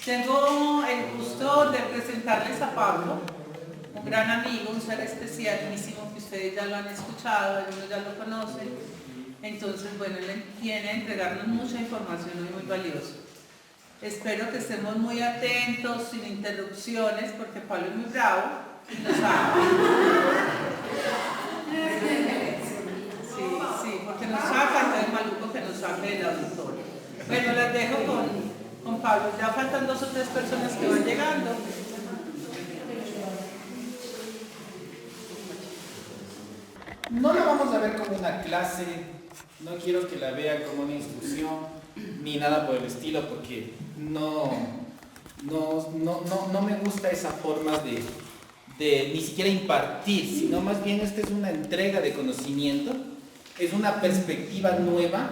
Tengo el gusto de presentarles a Pablo, un gran amigo, un ser especialísimo que ustedes ya lo han escuchado, algunos ya lo conocen. Entonces, bueno, él viene a entregarnos mucha información hoy muy valiosa. Espero que estemos muy atentos, sin interrupciones, porque Pablo es muy bravo y lo sabe. Sí, porque nos saca, entonces maluco que nos saque del auditorio. Bueno, las dejo con Pablo. Ya faltan 2 o 3 personas que van llegando. No la vamos a ver como una clase, no quiero que la vean como una instrucción, ni nada por el estilo, porque no me gusta esa forma de ni siquiera impartir, sino más bien esta es una entrega de conocimiento, es una perspectiva nueva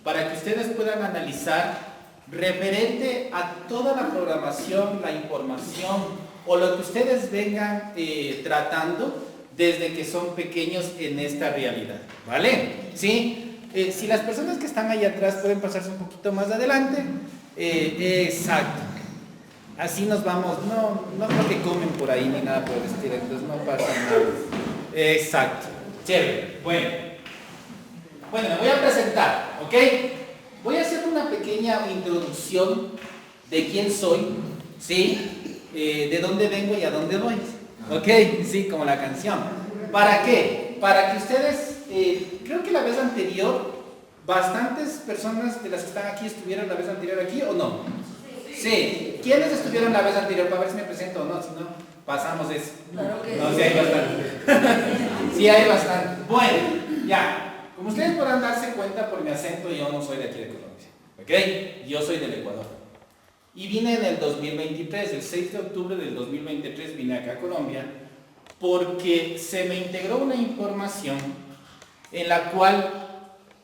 para que ustedes puedan analizar referente a toda la programación, la información o lo que ustedes vengan tratando desde que son pequeños en esta realidad, ¿vale? ¿Sí? Si las personas que están ahí atrás pueden pasarse un poquito más adelante, exacto. Así nos vamos, no creo que comen por ahí ni nada por el estilo, entonces no pasa nada. Exacto, chévere, bueno, me voy a presentar, ¿ok? Voy a hacer una pequeña introducción de quién soy, ¿sí? De dónde vengo y a dónde voy, ¿ok? Sí, como la canción. ¿Para qué? Para que ustedes, creo que la vez anterior, bastantes personas de las que están aquí estuvieron la vez anterior aquí, ¿o no? Sí. ¿Quiénes estuvieron la vez anterior? Para ver si me presento o no, si no, pasamos eso. Claro que no, sí hay bastante. Sí hay bastante. Bueno, ya. Como ustedes podrán darse cuenta por mi acento, yo no soy de aquí de Colombia, ¿ok? Yo soy del Ecuador. Y vine en el 2023, el 6 de octubre del 2023 vine acá a Colombia porque se me integró una información en la cual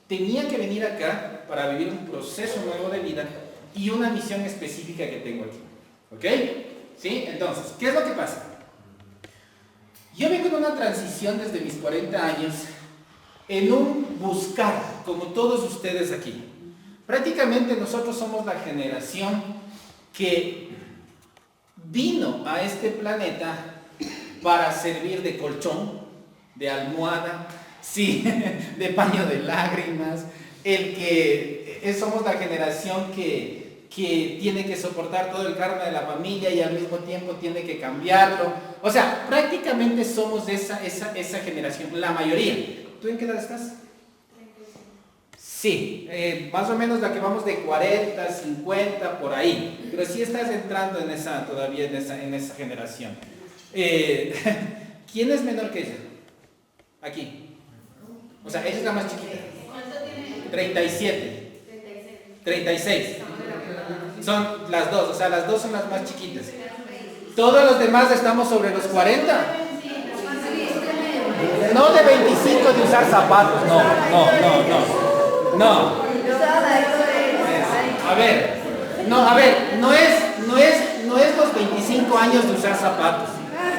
tenía que venir acá para vivir un proceso nuevo de vida y una misión específica que tengo aquí, ¿ok? ¿Sí? Entonces, ¿qué es lo que pasa? Yo vengo en una transición desde mis 40 años en un buscar, como todos ustedes aquí. Prácticamente nosotros somos la generación que vino a este planeta para servir de colchón, de almohada, sí, de paño de lágrimas, somos la generación que tiene que soportar todo el karma de la familia y al mismo tiempo tiene que cambiarlo. O sea, prácticamente somos esa generación, la mayoría. ¿Tú en qué edad estás? Sí, más o menos la que vamos de 40, 50, por ahí. Pero sí estás entrando todavía en esa generación. ¿Quién es menor que ella? Aquí. O sea, ella es la más chiquita. ¿Cuánto tiene? 37. 36. Son las dos, o sea, las dos son las más chiquitas. Todos los demás estamos sobre los 40. No de 25 de usar zapatos, no. A ver, no es los 25 años de usar zapatos,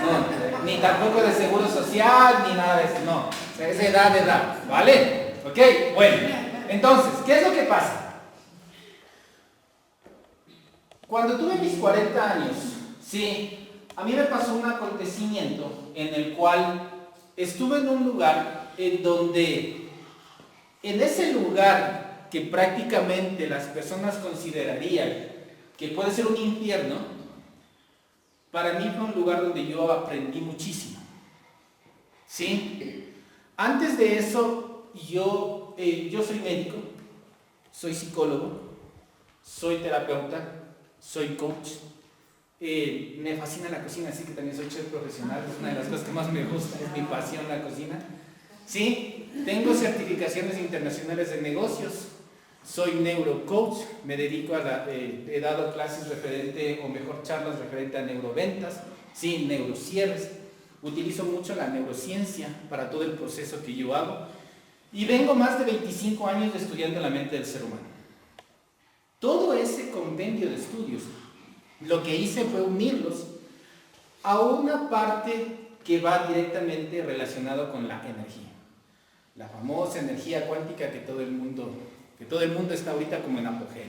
no, ni tampoco de seguro social, ni nada de eso, no, o sea, es edad, ¿vale? Ok, bueno, entonces, ¿qué es lo que pasa? Cuando tuve mis 40 años, sí, a mí me pasó un acontecimiento en el cual estuve en un lugar en donde, en ese lugar que prácticamente las personas considerarían que puede ser un infierno, para mí fue un lugar donde yo aprendí muchísimo. ¿Sí? Antes de eso, yo soy médico, soy psicólogo, soy terapeuta, soy coach. Me fascina la cocina, así que también soy chef profesional, es una de las cosas que más me gusta, es mi pasión la cocina. Sí, tengo certificaciones internacionales de negocios, soy neurocoach, me dedico he dado clases referente, o mejor charlas referente a neuroventas, sí, neurocierres, utilizo mucho la neurociencia para todo el proceso que yo hago y vengo más de 25 años estudiando la mente del ser humano. Todo ese compendio de estudios, lo que hice fue unirlos a una parte que va directamente relacionado con la energía. La famosa energía cuántica que todo el mundo está ahorita como en apogeo.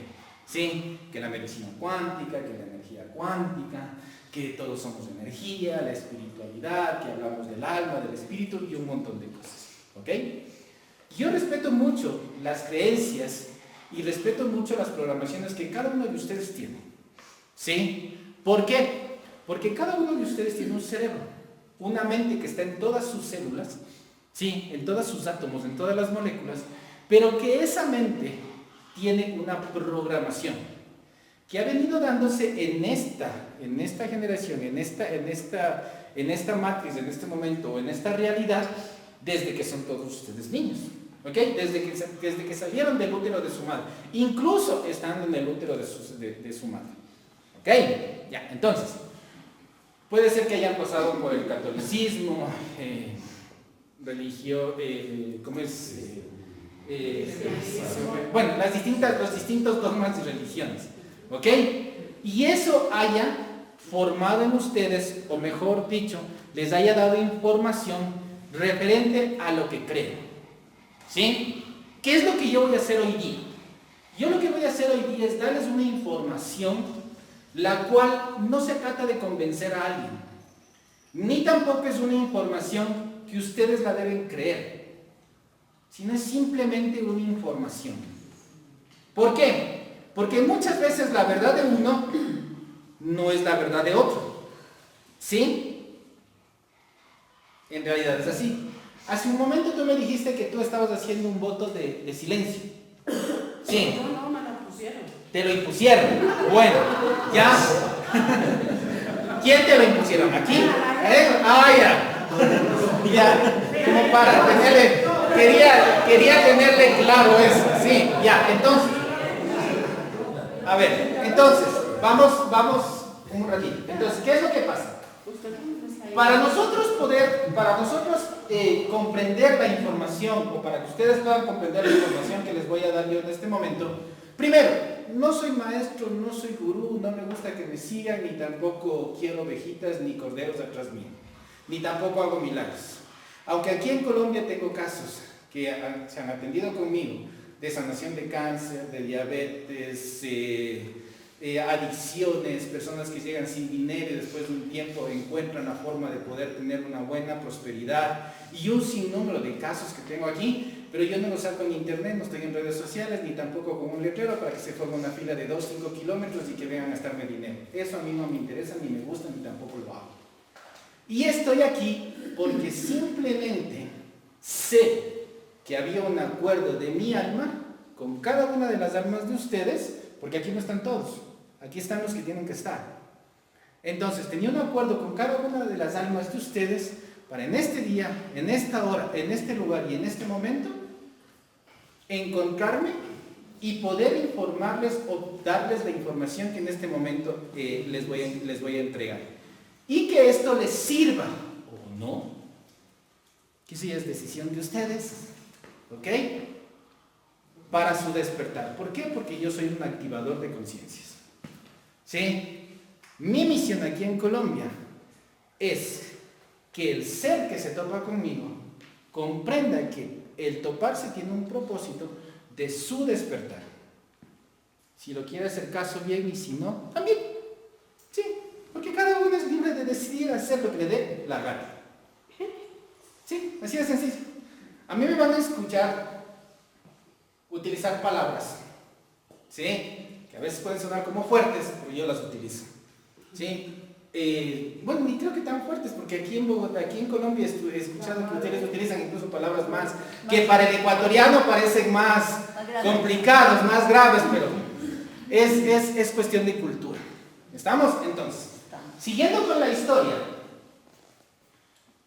¿sí? Que la medicina cuántica, que la energía cuántica, que todos somos energía, la espiritualidad, que hablamos del alma, del espíritu y un montón de cosas, ¿ok? Yo respeto mucho las creencias y respeto mucho las programaciones que cada uno de ustedes tiene, ¿sí? ¿Por qué? Porque cada uno de ustedes tiene un cerebro, una mente que está en todas sus células, ¿sí? En todos sus átomos, en todas las moléculas, pero que esa mente tiene una programación que ha venido dándose en esta generación, en esta matriz, en este momento, en esta realidad, desde que son todos ustedes niños, ¿ok? Desde que salieron del útero de su madre, incluso estando en el útero de su madre, ¿ok? Ya, entonces, puede ser que hayan pasado por el catolicismo, religión, ¿cómo es? Bueno, los distintos dogmas y religiones, ¿ok? Y eso haya formado en ustedes, o mejor dicho, les haya dado información referente a lo que creen, ¿sí? ¿Qué es lo que yo voy a hacer hoy día? Yo lo que voy a hacer hoy día es darles una información la cual no se trata de convencer a alguien, ni tampoco es una información que ustedes la deben creer, sino es simplemente una información. ¿Por qué? Porque muchas veces la verdad de uno no es la verdad de otro, ¿sí? En realidad es así. Hace un momento tú me dijiste que tú estabas haciendo un voto de silencio. Sí. No, me lo pusieron. Te lo impusieron. Bueno, ya. ¿Quién te lo impusieron? ¿Aquí? Ah, ya. Ya. Como para tenerle. Quería tenerle claro eso. Sí, ya. Entonces. A ver, entonces, vamos un ratito. Entonces, ¿qué es lo que pasa? Para nosotros comprender la información, o para que ustedes puedan comprender la información que les voy a dar yo en este momento, primero, no soy maestro, no soy gurú, no me gusta que me sigan, ni tampoco quiero ovejitas ni corderos atrás mío, ni tampoco hago milagros. Aunque aquí en Colombia tengo casos que se han atendido conmigo, de sanación de cáncer, de diabetes, adicciones, personas que llegan sin dinero y después de un tiempo encuentran la forma de poder tener una buena prosperidad, y un sinnúmero de casos que tengo aquí, pero yo no los saco en internet, no estoy en redes sociales, ni tampoco con un letrero para que se forme una fila de 2-5 kilómetros y que vengan a gastarme dinero. Eso a mí no me interesa, ni me gusta, ni tampoco lo hago. Y estoy aquí porque simplemente sé que había un acuerdo de mi alma con cada una de las almas de ustedes, porque aquí no están todos, aquí están los que tienen que estar. Entonces tenía un acuerdo con cada una de las almas de ustedes para en este día, en esta hora, en este lugar y en este momento encontrarme y poder informarles o darles la información que en este momento les voy a entregar, y que esto les sirva o no, que eso ya es decisión de ustedes, ¿ok? Para su despertar. ¿Por qué? Porque yo soy un activador de conciencias, ¿sí? Mi misión aquí en Colombia es que el ser que se topa conmigo comprenda que el toparse tiene un propósito de su despertar. Si lo quiere hacer caso, bien, y si no, también, sí, porque cada uno es libre de decidir hacer lo que le dé la gana. Sí, así de sencillo. A mí me van a escuchar utilizar palabras, ¿sí? Que a veces pueden sonar como fuertes, pero yo las utilizo, ¿sí? Bueno, ni creo que tan fuertes, porque aquí en Bogotá, aquí en Colombia he escuchado que ustedes utilizan incluso palabras más, que para el ecuatoriano parecen más complicados, más graves, pero es cuestión de cultura. ¿Estamos? Entonces, siguiendo con la historia,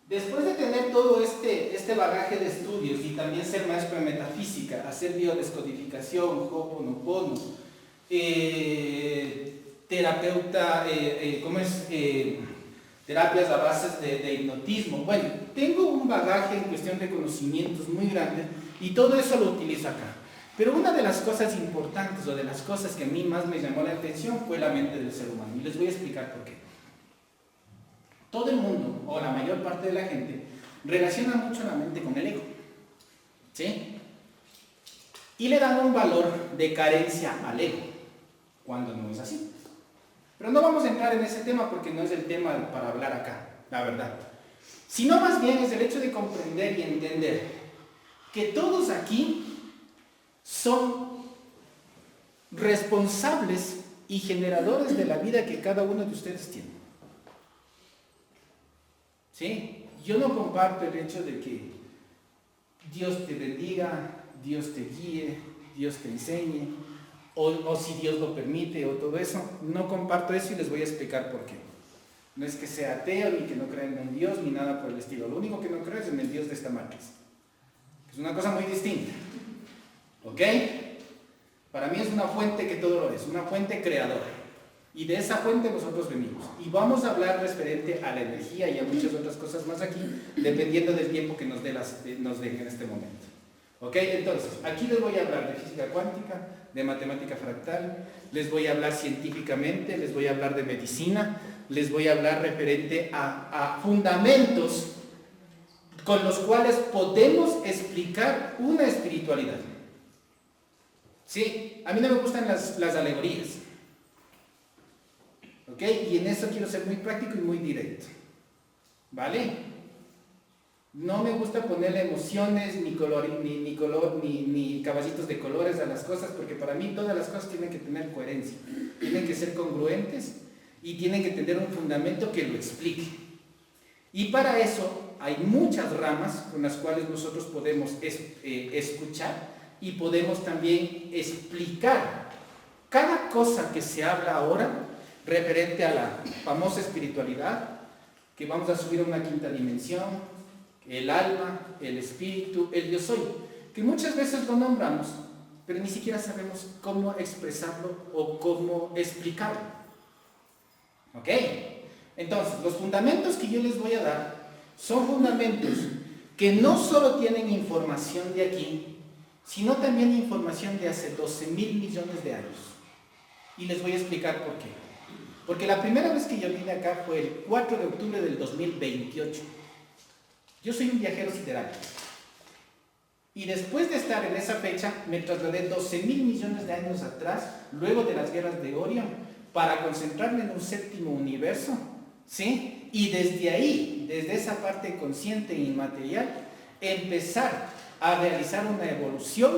después de tener todo este bagaje de estudios y también ser maestro en metafísica, hacer biodescodificación, Ho'oponopono, terapeuta, terapias a bases de hipnotismo. Bueno, tengo un bagaje en cuestión de conocimientos muy grande y todo eso lo utilizo acá. Pero una de las cosas importantes, o de las cosas que a mí más me llamó la atención, fue la mente del ser humano. Y les voy a explicar por qué. Todo el mundo, o la mayor parte de la gente, relaciona mucho la mente con el ego, ¿sí? Y le dan un valor de carencia al ego. cuando no es así. Pero no vamos a entrar en ese tema porque no es el tema para hablar acá, la verdad. Sino más bien es el hecho de comprender y entender que todos aquí son responsables y generadores de la vida que cada uno de ustedes tiene. ¿Sí? Yo no comparto el hecho de que Dios te bendiga, Dios te guíe, Dios te enseñe, o si Dios lo permite, o todo eso. No comparto eso y les voy a explicar por qué. No es que sea ateo, ni que no crea en un Dios, ni nada por el estilo. Lo único que no creo es en el Dios de esta matriz. Es una cosa muy distinta. ¿Ok? Para mí es una fuente que todo lo es, una fuente creadora. Y de esa fuente nosotros venimos. Y vamos a hablar referente a la energía y a muchas otras cosas más aquí, dependiendo del tiempo que nos den en este momento. ¿Ok? Entonces, aquí les voy a hablar de física cuántica, de matemática fractal, les voy a hablar científicamente, les voy a hablar de medicina, les voy a hablar referente a fundamentos con los cuales podemos explicar una espiritualidad. Sí, a mí no me gustan las alegorías. ¿Ok? Y en eso quiero ser muy práctico y muy directo. ¿Vale? No me gusta ponerle emociones, ni caballitos de colores a las cosas, porque para mí todas las cosas tienen que tener coherencia, tienen que ser congruentes y tienen que tener un fundamento que lo explique. Y para eso hay muchas ramas con las cuales nosotros podemos escuchar y podemos también explicar cada cosa que se habla ahora referente a la famosa espiritualidad, que vamos a subir a una quinta dimensión, el alma, el espíritu, el yo soy, que muchas veces lo nombramos, pero ni siquiera sabemos cómo expresarlo o cómo explicarlo. ¿Ok? Entonces, los fundamentos que yo les voy a dar son fundamentos que no solo tienen información de aquí, sino también información de hace 12.000 millones de años. Y les voy a explicar por qué. Porque la primera vez que yo vine acá fue el 4 de octubre del 2028. Yo soy un viajero sideral. Y después de estar en esa fecha, me trasladé 12.000 millones de años atrás, luego de las guerras de Orión, para concentrarme en un séptimo universo, ¿sí? Y desde ahí, desde esa parte consciente e inmaterial, empezar a realizar una evolución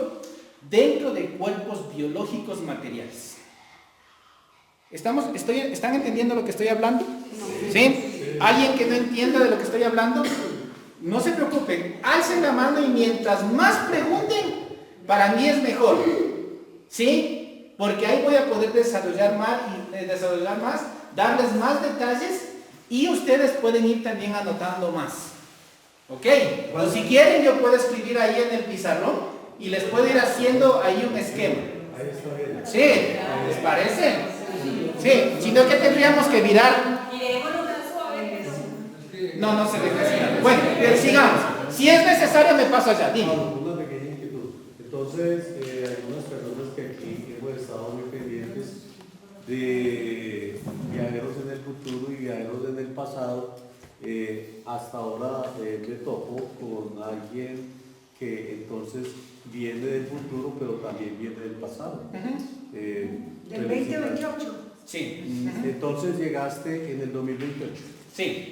dentro de cuerpos biológicos materiales. ¿Están entendiendo lo que estoy hablando? ¿Sí? ¿Alguien que no entienda de lo que estoy hablando? No se preocupen, alcen la mano y mientras más pregunten, para mí es mejor. ¿Sí? Porque ahí voy a poder desarrollar más, darles más detalles y ustedes pueden ir también anotando más. ¿Ok? O si quieren yo puedo escribir ahí en el pizarrón y les puedo ir haciendo ahí un esquema. Ahí está bien. ¿Sí? ¿Les parece? Sí, sino que tendríamos que virar. No se regresa. Bueno, sigamos. Si es necesario me paso allá. Dime. Una pequeña inquietud. Entonces, algunas personas que aquí hemos estado muy pendientes de viajeros en el futuro y viajeros en el pasado, hasta ahora me topo con alguien que entonces viene del futuro, pero también viene del pasado. ¿Del 2028? Sí. Entonces llegaste en el 2028. Sí.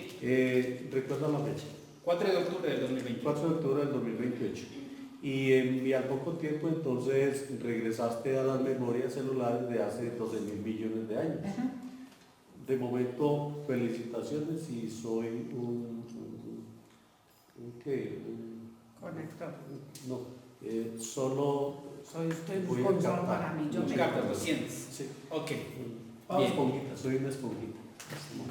¿Recuerda la fecha? 4 de octubre del 2028. 4 de octubre del 2028. Y al poco tiempo entonces regresaste a las memorias celulares de hace 12.000 millones de años. De momento, felicitaciones y soy ¿qué? Conector. No, solo Soy usted voy a un solo captar. para mí. Yo Un me captor, lo sientes. Sí. Ok. Una Bien. esponjita, soy una esponjita.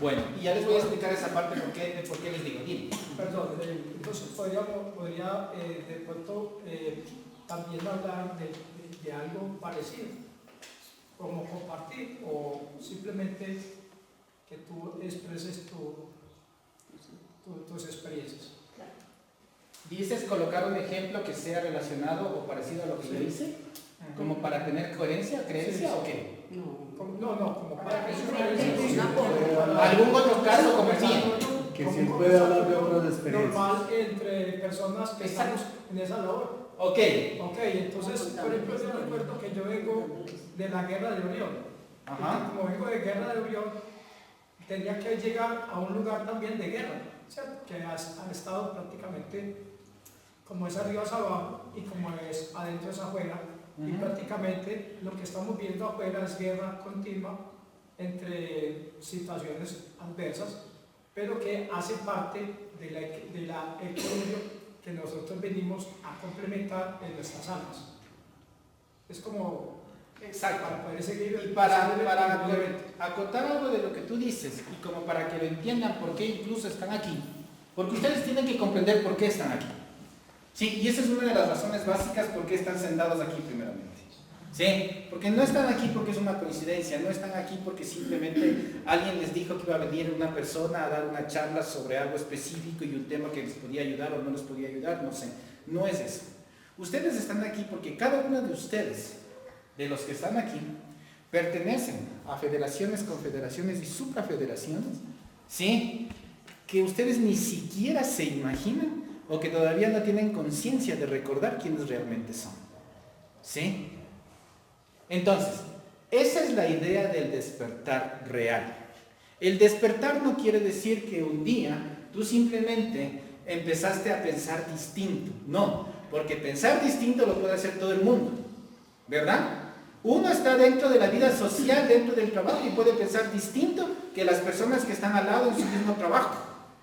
Bueno, y ya les voy a explicar esa parte por qué les digo. Dime. Perdón, entonces podría de pronto también hablar de algo parecido, como compartir o simplemente que tú expreses tus experiencias. ¿Dices colocar un ejemplo que sea relacionado o parecido a lo que yo hice? ¿Como para tener coherencia, creencia Sí. o qué? No, como para que ¿Algún otro caso como el mío? Que sí puede hablar de otras experiencias. normal entre personas que Exacto. estamos en esa labor. Ok. Ok, entonces, por ejemplo, yo recuerdo que yo vengo de la guerra de Orión. Ajá. Como vengo de guerra de Orión, tenía que llegar a un lugar también de guerra, ¿cierto? Que ha estado prácticamente como es arriba es abajo y como es adentro es afuera. Y prácticamente lo que estamos viendo afuera es guerra continua entre situaciones adversas, pero que hace parte de la economía que nosotros venimos a complementar en nuestras almas. Es como Exacto. para poder seguir. Y para acotar algo de lo que tú dices, y como para que lo entiendan por qué incluso están aquí, porque ustedes tienen que comprender por qué están aquí. Sí, y esa es una de las razones básicas por qué están sentados aquí primeramente. Sí, porque no están aquí porque es una coincidencia, no están aquí porque simplemente alguien les dijo que iba a venir una persona a dar una charla sobre algo específico y un tema que les podía ayudar o no les podía ayudar, no sé, no es eso. Ustedes están aquí porque cada uno de ustedes, de los que están aquí, pertenecen a federaciones, confederaciones y suprafederaciones, ¿sí? Que ustedes ni siquiera se imaginan o que todavía no tienen conciencia de recordar quiénes realmente son, ¿sí? Entonces, esa es la idea del despertar real. El despertar no quiere decir que un día tú simplemente empezaste a pensar distinto, no, porque pensar distinto lo puede hacer todo el mundo, ¿verdad? Uno está dentro de la vida social, dentro del trabajo y puede pensar distinto que las personas que están al lado en su mismo trabajo.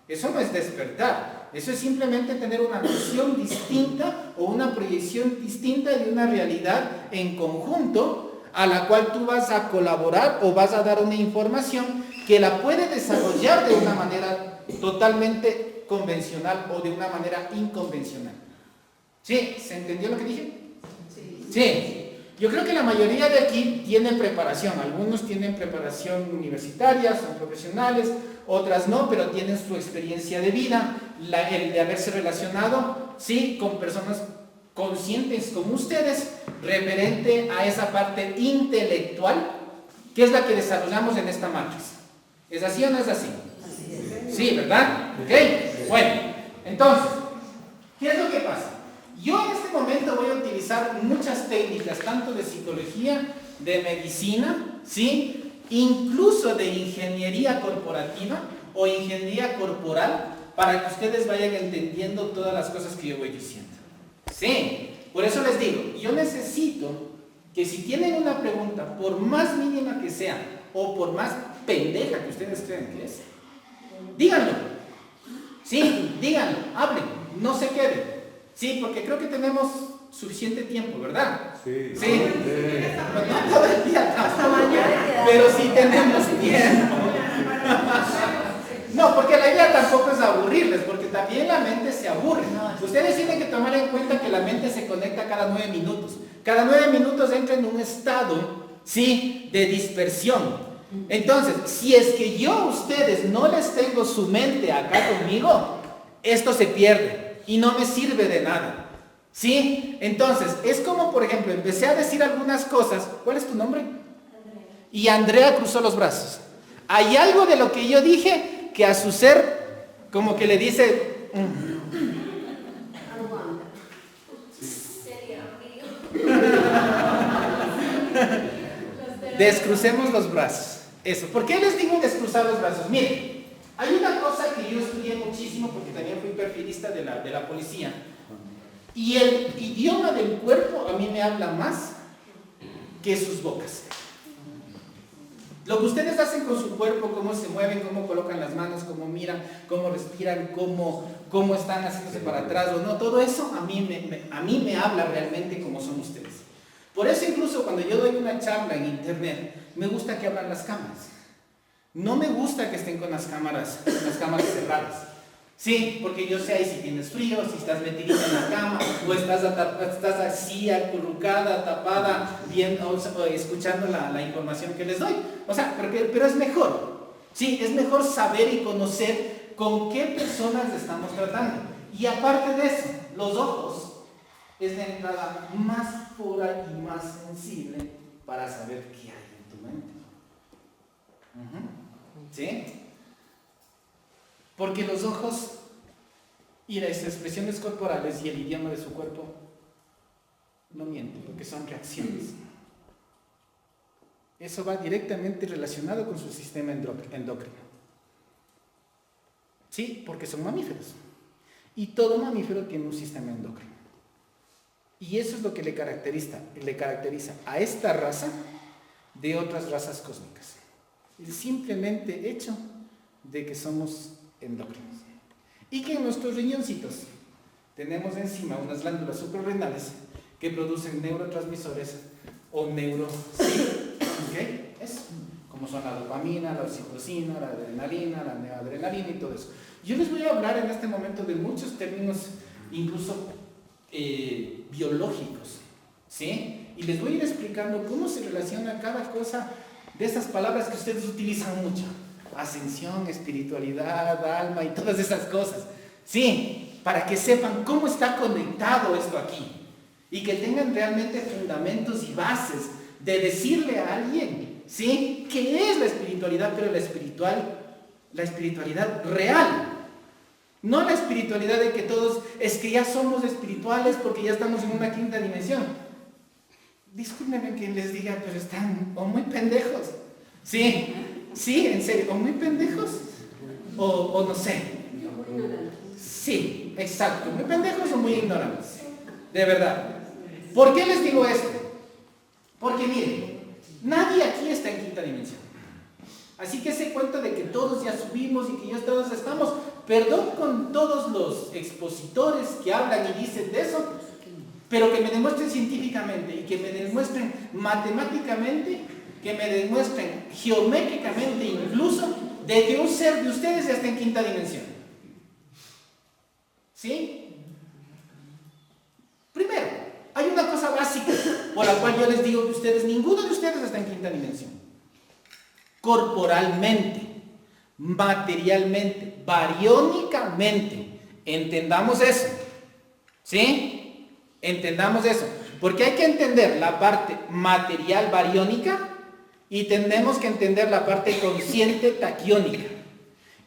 Eso no es despertar, eso es simplemente tener una noción distinta o una proyección distinta de una realidad en conjunto a la cual tú vas a colaborar o vas a dar una información que la puede desarrollar de una manera totalmente convencional o de una manera inconvencional. ¿Sí? ¿Se entendió lo que dije? Sí. Yo creo que la mayoría de aquí tienen preparación, algunos tienen preparación universitaria, son profesionales, otras no, pero tienen su experiencia de vida, el de haberse relacionado, sí, con personas conscientes como ustedes, referente a esa parte intelectual, que es la que desarrollamos en esta matriz. ¿Es así o no es así? Sí, ¿verdad? Ok, bueno, entonces, ¿qué es lo que pasa? Yo en este momento voy a utilizar muchas técnicas, tanto de psicología, de medicina, ¿sí? Incluso de ingeniería corporativa o ingeniería corporal, para que ustedes vayan entendiendo todas las cosas que yo voy diciendo. Sí, por eso les digo, yo necesito que si tienen una pregunta, por más mínima que sea, o por más pendeja que ustedes crean que es, díganlo. Sí, díganlo, hablen, no se queden. Sí, porque creo que tenemos suficiente tiempo, ¿verdad? Sí. Sí. No todo el día tampoco, pero sí tenemos tiempo. No, porque la idea tampoco es aburrirles, porque también la mente se aburre. Ustedes tienen que tomar en cuenta que la mente se conecta cada 9 minutos. Cada 9 minutos entra en un estado, sí, de dispersión. Entonces, si es que yo a ustedes no les tengo su mente acá conmigo, esto se pierde. Y no me sirve de nada, ¿sí? Entonces, es como, por ejemplo, empecé a decir algunas cosas. ¿Cuál es tu nombre? Andrea. Y Andrea cruzó los brazos. Hay algo de lo que yo dije que a su ser, como que le dice... Descrucemos los brazos. Eso. ¿Por qué les digo descruzar los brazos? Miren. Hay una cosa que yo estudié muchísimo porque también fui perfilista de la policía. Y el idioma del cuerpo a mí me habla más que sus bocas. Lo que ustedes hacen con su cuerpo, cómo se mueven, cómo colocan las manos, cómo miran, cómo respiran, cómo están haciéndose para atrás o no, todo eso a mí me habla realmente cómo son ustedes. Por eso incluso cuando yo doy una charla en internet, me gusta que abran las cámaras. No me gusta que estén con las cámaras cerradas. Sí, porque yo sé ahí si tienes frío, si estás metidita en la cama, o estás así, acurrucada, tapada, viendo, o escuchando la información que les doy. O sea, pero es mejor. Sí, es mejor saber y conocer con qué personas estamos tratando. Y aparte de eso, los ojos es la entrada más pura y más sensible para saber qué hay en tu mente. ¿Sí? Porque los ojos y las expresiones corporales y el idioma de su cuerpo no mienten, porque son reacciones. Eso va directamente relacionado con su sistema endocrino. Sí, porque son mamíferos. Y todo mamífero tiene un sistema endocrino. Y eso es lo que le caracteriza a esta raza de otras razas cósmicas. El simplemente hecho de que somos endócrinos. Y que en nuestros riñoncitos tenemos encima unas glándulas suprarrenales que producen neurotransmisores o ¿okay? Eso, como son la dopamina, la oxitocina, la adrenalina, la neoadrenalina y todo eso. Yo les voy a hablar en este momento de muchos términos, incluso biológicos, ¿sí? Y les voy a ir explicando cómo se relaciona cada cosa de esas palabras que ustedes utilizan mucho. Ascensión, espiritualidad, alma y todas esas cosas. Sí, para que sepan cómo está conectado esto aquí. Y que tengan realmente fundamentos y bases de decirle a alguien, ¿sí?, qué es la espiritualidad, pero la espiritualidad real. No la espiritualidad de que todos, es que ya somos espirituales porque ya estamos en una quinta dimensión. Discúlpenme que les diga, pero están o muy pendejos. Sí, en serio, o muy pendejos, o no sé. Sí, exacto, muy pendejos o muy ignorantes. De verdad. ¿Por qué les digo esto? Porque miren, nadie aquí está en quinta dimensión. Así que ese cuento de que todos ya subimos y que ya todos estamos, perdón con todos los expositores que hablan y dicen de eso, pero que me demuestren científicamente y que me demuestren matemáticamente, que me demuestren geométricamente incluso, de que un ser de ustedes ya está en quinta dimensión. ¿Sí? Primero, hay una cosa básica por la cual yo les digo que ustedes, ninguno de ustedes está en quinta dimensión. Corporalmente, materialmente, bariónicamente. Entendamos eso. ¿Sí? Entendamos eso. Porque hay que entender la parte material bariónica y tenemos que entender la parte consciente taquiónica.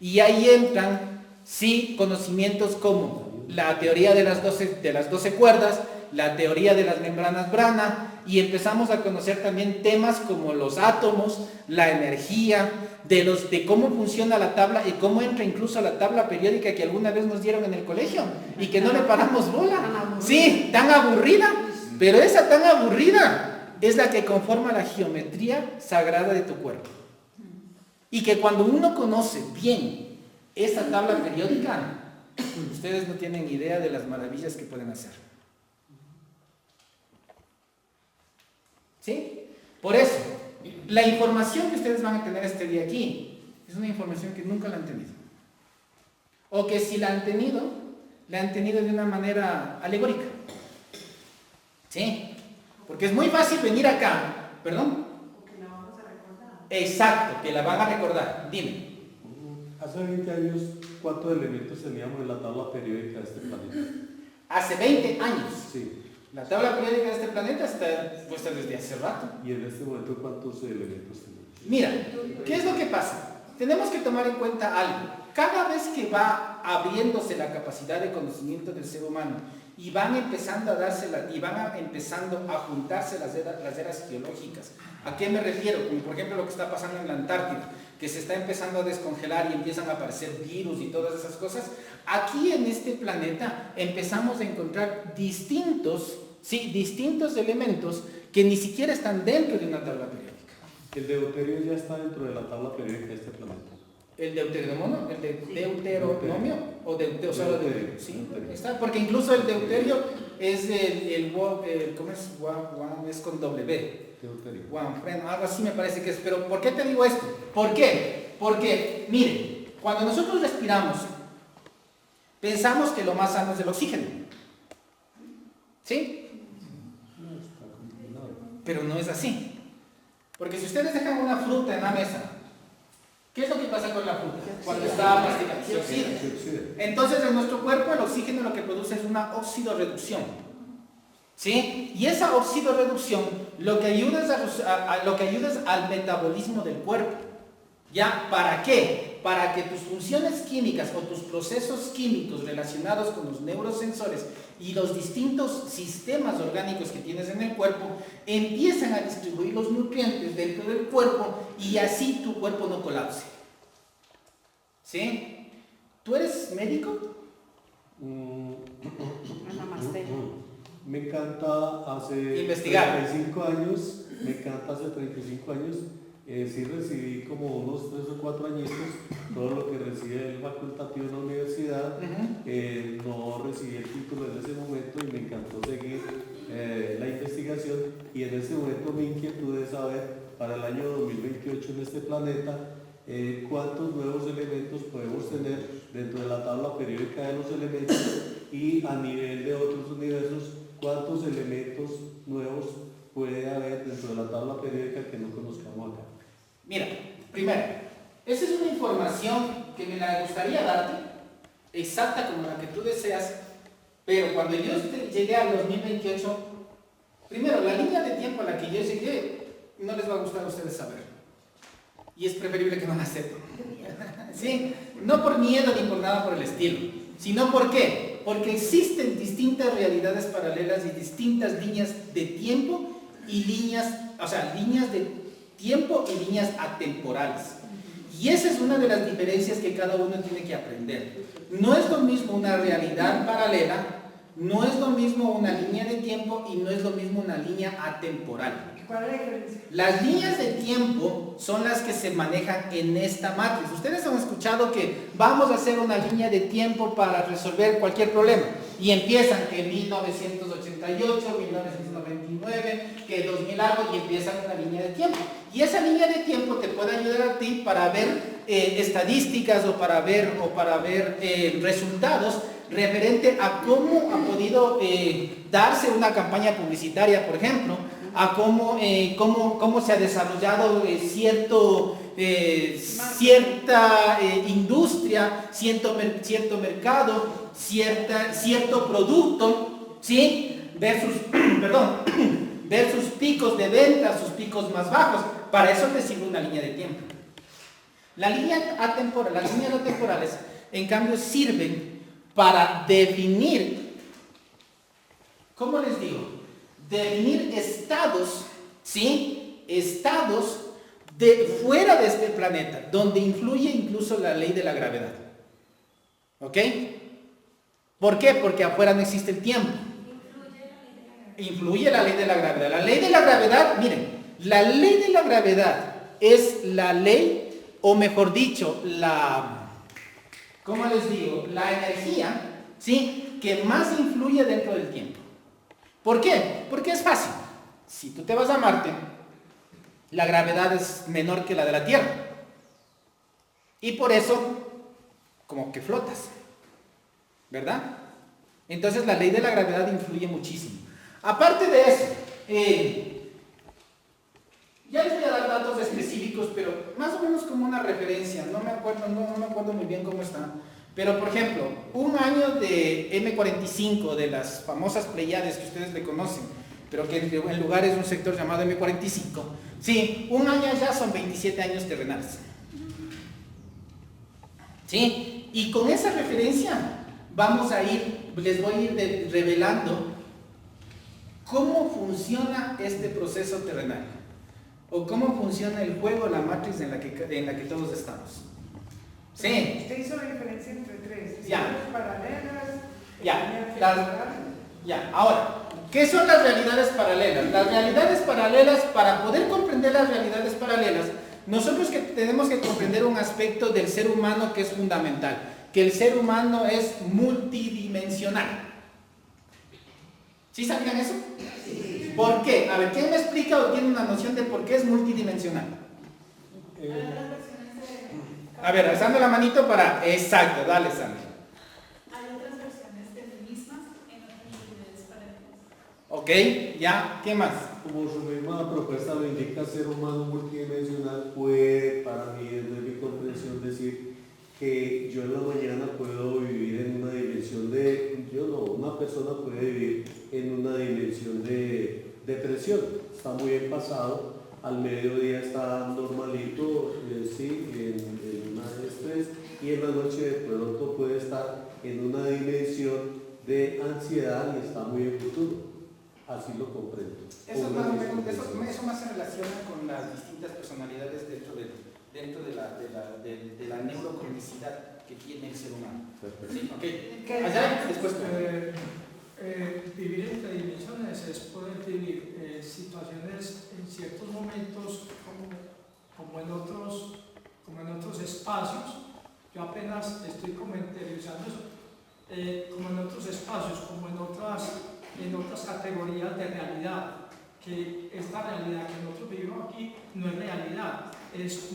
Y ahí entran, sí, conocimientos como la teoría de las 12 cuerdas, la teoría de las membranas Brana, y empezamos a conocer también temas como los átomos, la energía, de cómo funciona la tabla y cómo entra incluso la tabla periódica que alguna vez nos dieron en el colegio y que no le paramos bola. Sí, tan aburrida, pero esa tan aburrida es la que conforma la geometría sagrada de tu cuerpo. Y que cuando uno conoce bien esa tabla periódica, ustedes no tienen idea de las maravillas que pueden hacer. ¿Sí? Por eso, la información que ustedes van a tener este día aquí es una información que nunca la han tenido. O que si la han tenido de una manera alegórica. ¿Sí? Porque es muy fácil venir acá, ¿perdón? Porque la vamos a recordar. Exacto, que la van a recordar. Dime. Hace 20 años, ¿cuántos elementos teníamos en la tabla periódica de este planeta? Hace 20 años. Sí. La tabla periódica de este planeta está puesta desde hace rato. ¿Y en este momento cuántos elementos tenemos? Mira, ¿qué es lo que pasa? Tenemos que tomar en cuenta algo. Cada vez que va abriéndose la capacidad de conocimiento del ser humano y van empezando a juntarse las eras geológicas. ¿A qué me refiero? Como por ejemplo lo que está pasando en la Antártida, que se está empezando a descongelar y empiezan a aparecer virus y todas esas cosas. Aquí en este planeta empezamos a encontrar distintos elementos que ni siquiera están dentro de una tabla periódica. El deuterio ya está dentro de la tabla periódica de este planeta. ¿El deuteronomio? ¿El deuteronomio? ¿O solo deuterio? Sí, está, porque incluso el deuterio es ¿cómo es? Es con W. Deuterio. Algo así me parece que es. Pero ¿por qué te digo esto? ¿Por qué? Porque, miren, cuando nosotros respiramos, pensamos que lo más sano es el oxígeno. ¿Sí? Pero no es así. Porque si ustedes dejan una fruta en la mesa, ¿qué es lo que pasa con la fruta? Cuando está masticada, se oxida. Entonces en nuestro cuerpo el oxígeno lo que produce es una oxidorreducción. ¿Sí? Y esa oxidorreducción lo que ayuda es al metabolismo del cuerpo. ¿Ya? ¿Para qué? Para que tus funciones químicas o tus procesos químicos relacionados con los neurosensores y los distintos sistemas orgánicos que tienes en el cuerpo empiezan a distribuir los nutrientes dentro del cuerpo y así tu cuerpo no colapse. ¿Sí? ¿Tú eres médico? Me encanta hace Investigar. 35 años, sí recibí como unos 3 o 4 añitos, todo lo que recibe el facultativo en la universidad, no recibí el título en ese momento y me encantó seguir la investigación y en ese momento mi inquietud es saber para el año 2028 en este planeta cuántos nuevos elementos podemos tener dentro de la tabla periódica de los elementos y a nivel de otros universos cuántos elementos nuevos puede haber dentro de la tabla periódica que no conozcamos acá. Mira, primero, esa es una información que me la gustaría darte, exacta como la que tú deseas, pero cuando yo llegué al 2028, primero, la línea de tiempo a la que yo llegué no les va a gustar a ustedes saber. Y es preferible que no la sepan. ¿Sí? No por miedo ni por nada por el estilo, sino ¿por qué? Porque existen distintas realidades paralelas y distintas líneas de tiempo y líneas de tiempo y líneas atemporales. Y esa es una de las diferencias que cada uno tiene que aprender. No es lo mismo una realidad paralela, no es lo mismo una línea de tiempo y no es lo mismo una línea atemporal. ¿Cuál es la diferencia? Las líneas de tiempo son las que se manejan en esta matriz. Ustedes han escuchado que vamos a hacer una línea de tiempo para resolver cualquier problema. Y empiezan que 1988, 1999, que 2000 algo y empiezan una línea de tiempo. Y esa línea de tiempo te puede ayudar a ti para ver estadísticas o para ver resultados referente a cómo ha podido darse una campaña publicitaria, por ejemplo, a cómo se ha desarrollado cierta industria, cierto mercado, cierto producto, ¿sí? versus picos de venta, sus picos más bajos. Para eso te sirve una línea de tiempo. Las líneas atemporales, en cambio, sirven para definir, ¿cómo les digo? Definir estados, ¿sí? Estados de fuera de este planeta, donde influye incluso la ley de la gravedad. ¿Ok? ¿Por qué? Porque afuera no existe el tiempo. Influye la ley de la gravedad. La ley de la gravedad, miren, la ley de la gravedad es la ley, o mejor dicho, ¿cómo les digo? La energía, ¿sí? Que más influye dentro del tiempo. ¿Por qué? Porque es fácil. Si tú te vas a Marte, la gravedad es menor que la de la Tierra. Y por eso, como que flotas. ¿Verdad? Entonces la ley de la gravedad influye muchísimo. Aparte de eso, ya les voy a dar datos específicos, pero más o menos como una referencia. No me acuerdo muy bien cómo está. Pero, por ejemplo, un año de M45, de las famosas Pleiades que ustedes le conocen, pero que en lugar es un sector llamado M45, sí, un año ya son 27 años terrenales. ¿Sí? Y con esa referencia les voy a ir revelando cómo funciona este proceso terrenal, o cómo funciona el juego, la matriz en la que todos estamos. Sí. Usted hizo la diferencia entre tres. Ya. Paralelas. Ya. Ahora, ¿qué son las realidades paralelas? Las realidades paralelas, para poder comprender las realidades paralelas, nosotros tenemos que comprender un aspecto del ser humano que es fundamental, que el ser humano es multidimensional. ¿Sí sabían eso? Sí. ¿Por qué? A ver, ¿quién me explica o tiene una noción de por qué es multidimensional? A ver, alzando la manito para... Exacto, dale, Sandra. Hay otras versiones de mí mismas en otras realidades paralelas. Ok, ya, ¿qué más? Como su misma propuesta lo indica, ser humano multidimensional puede, para mí, desde mi comprensión, decir que yo en la mañana puedo vivir en una dimensión una persona puede vivir en una dimensión de depresión. Está muy bien pasado, al mediodía está normalito, sí, en una estrés, y en la noche de pronto puede estar en una dimensión de ansiedad y está muy en futuro. Así lo comprendo. Eso más se relaciona con las distintas personalidades dentro de la neurocognicidad que tiene el ser humano. ¿Sí? Okay. Allá, después. Vivir entre dimensiones es poder vivir situaciones en ciertos momentos como en otros espacios. Yo apenas estoy como interiorizando eso, como en otros espacios, como en otras categorías de realidad, que esta realidad que nosotros vivimos aquí no es realidad, es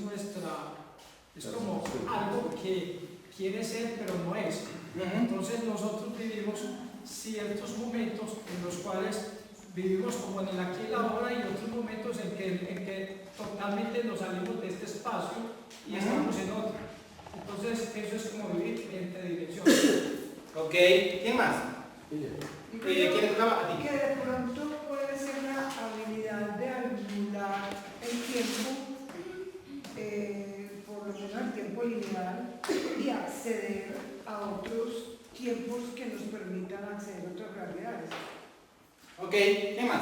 como algo que quiere ser pero no es. Entonces nosotros vivimos ciertos momentos en los cuales vivimos como en el aquí y la ahora, y otros momentos en que totalmente nos salimos de este espacio y estamos en otro. Entonces eso es como vivir entre dimensiones. Ok, ¿quién más? ¿Quién tocaba? A ti. Que de pronto puede ser la habilidad de anular el tiempo, por lo menos el tiempo lineal, y acceder a otros tiempos que nos permitan acceder a otras realidades. Ok, ¿qué más?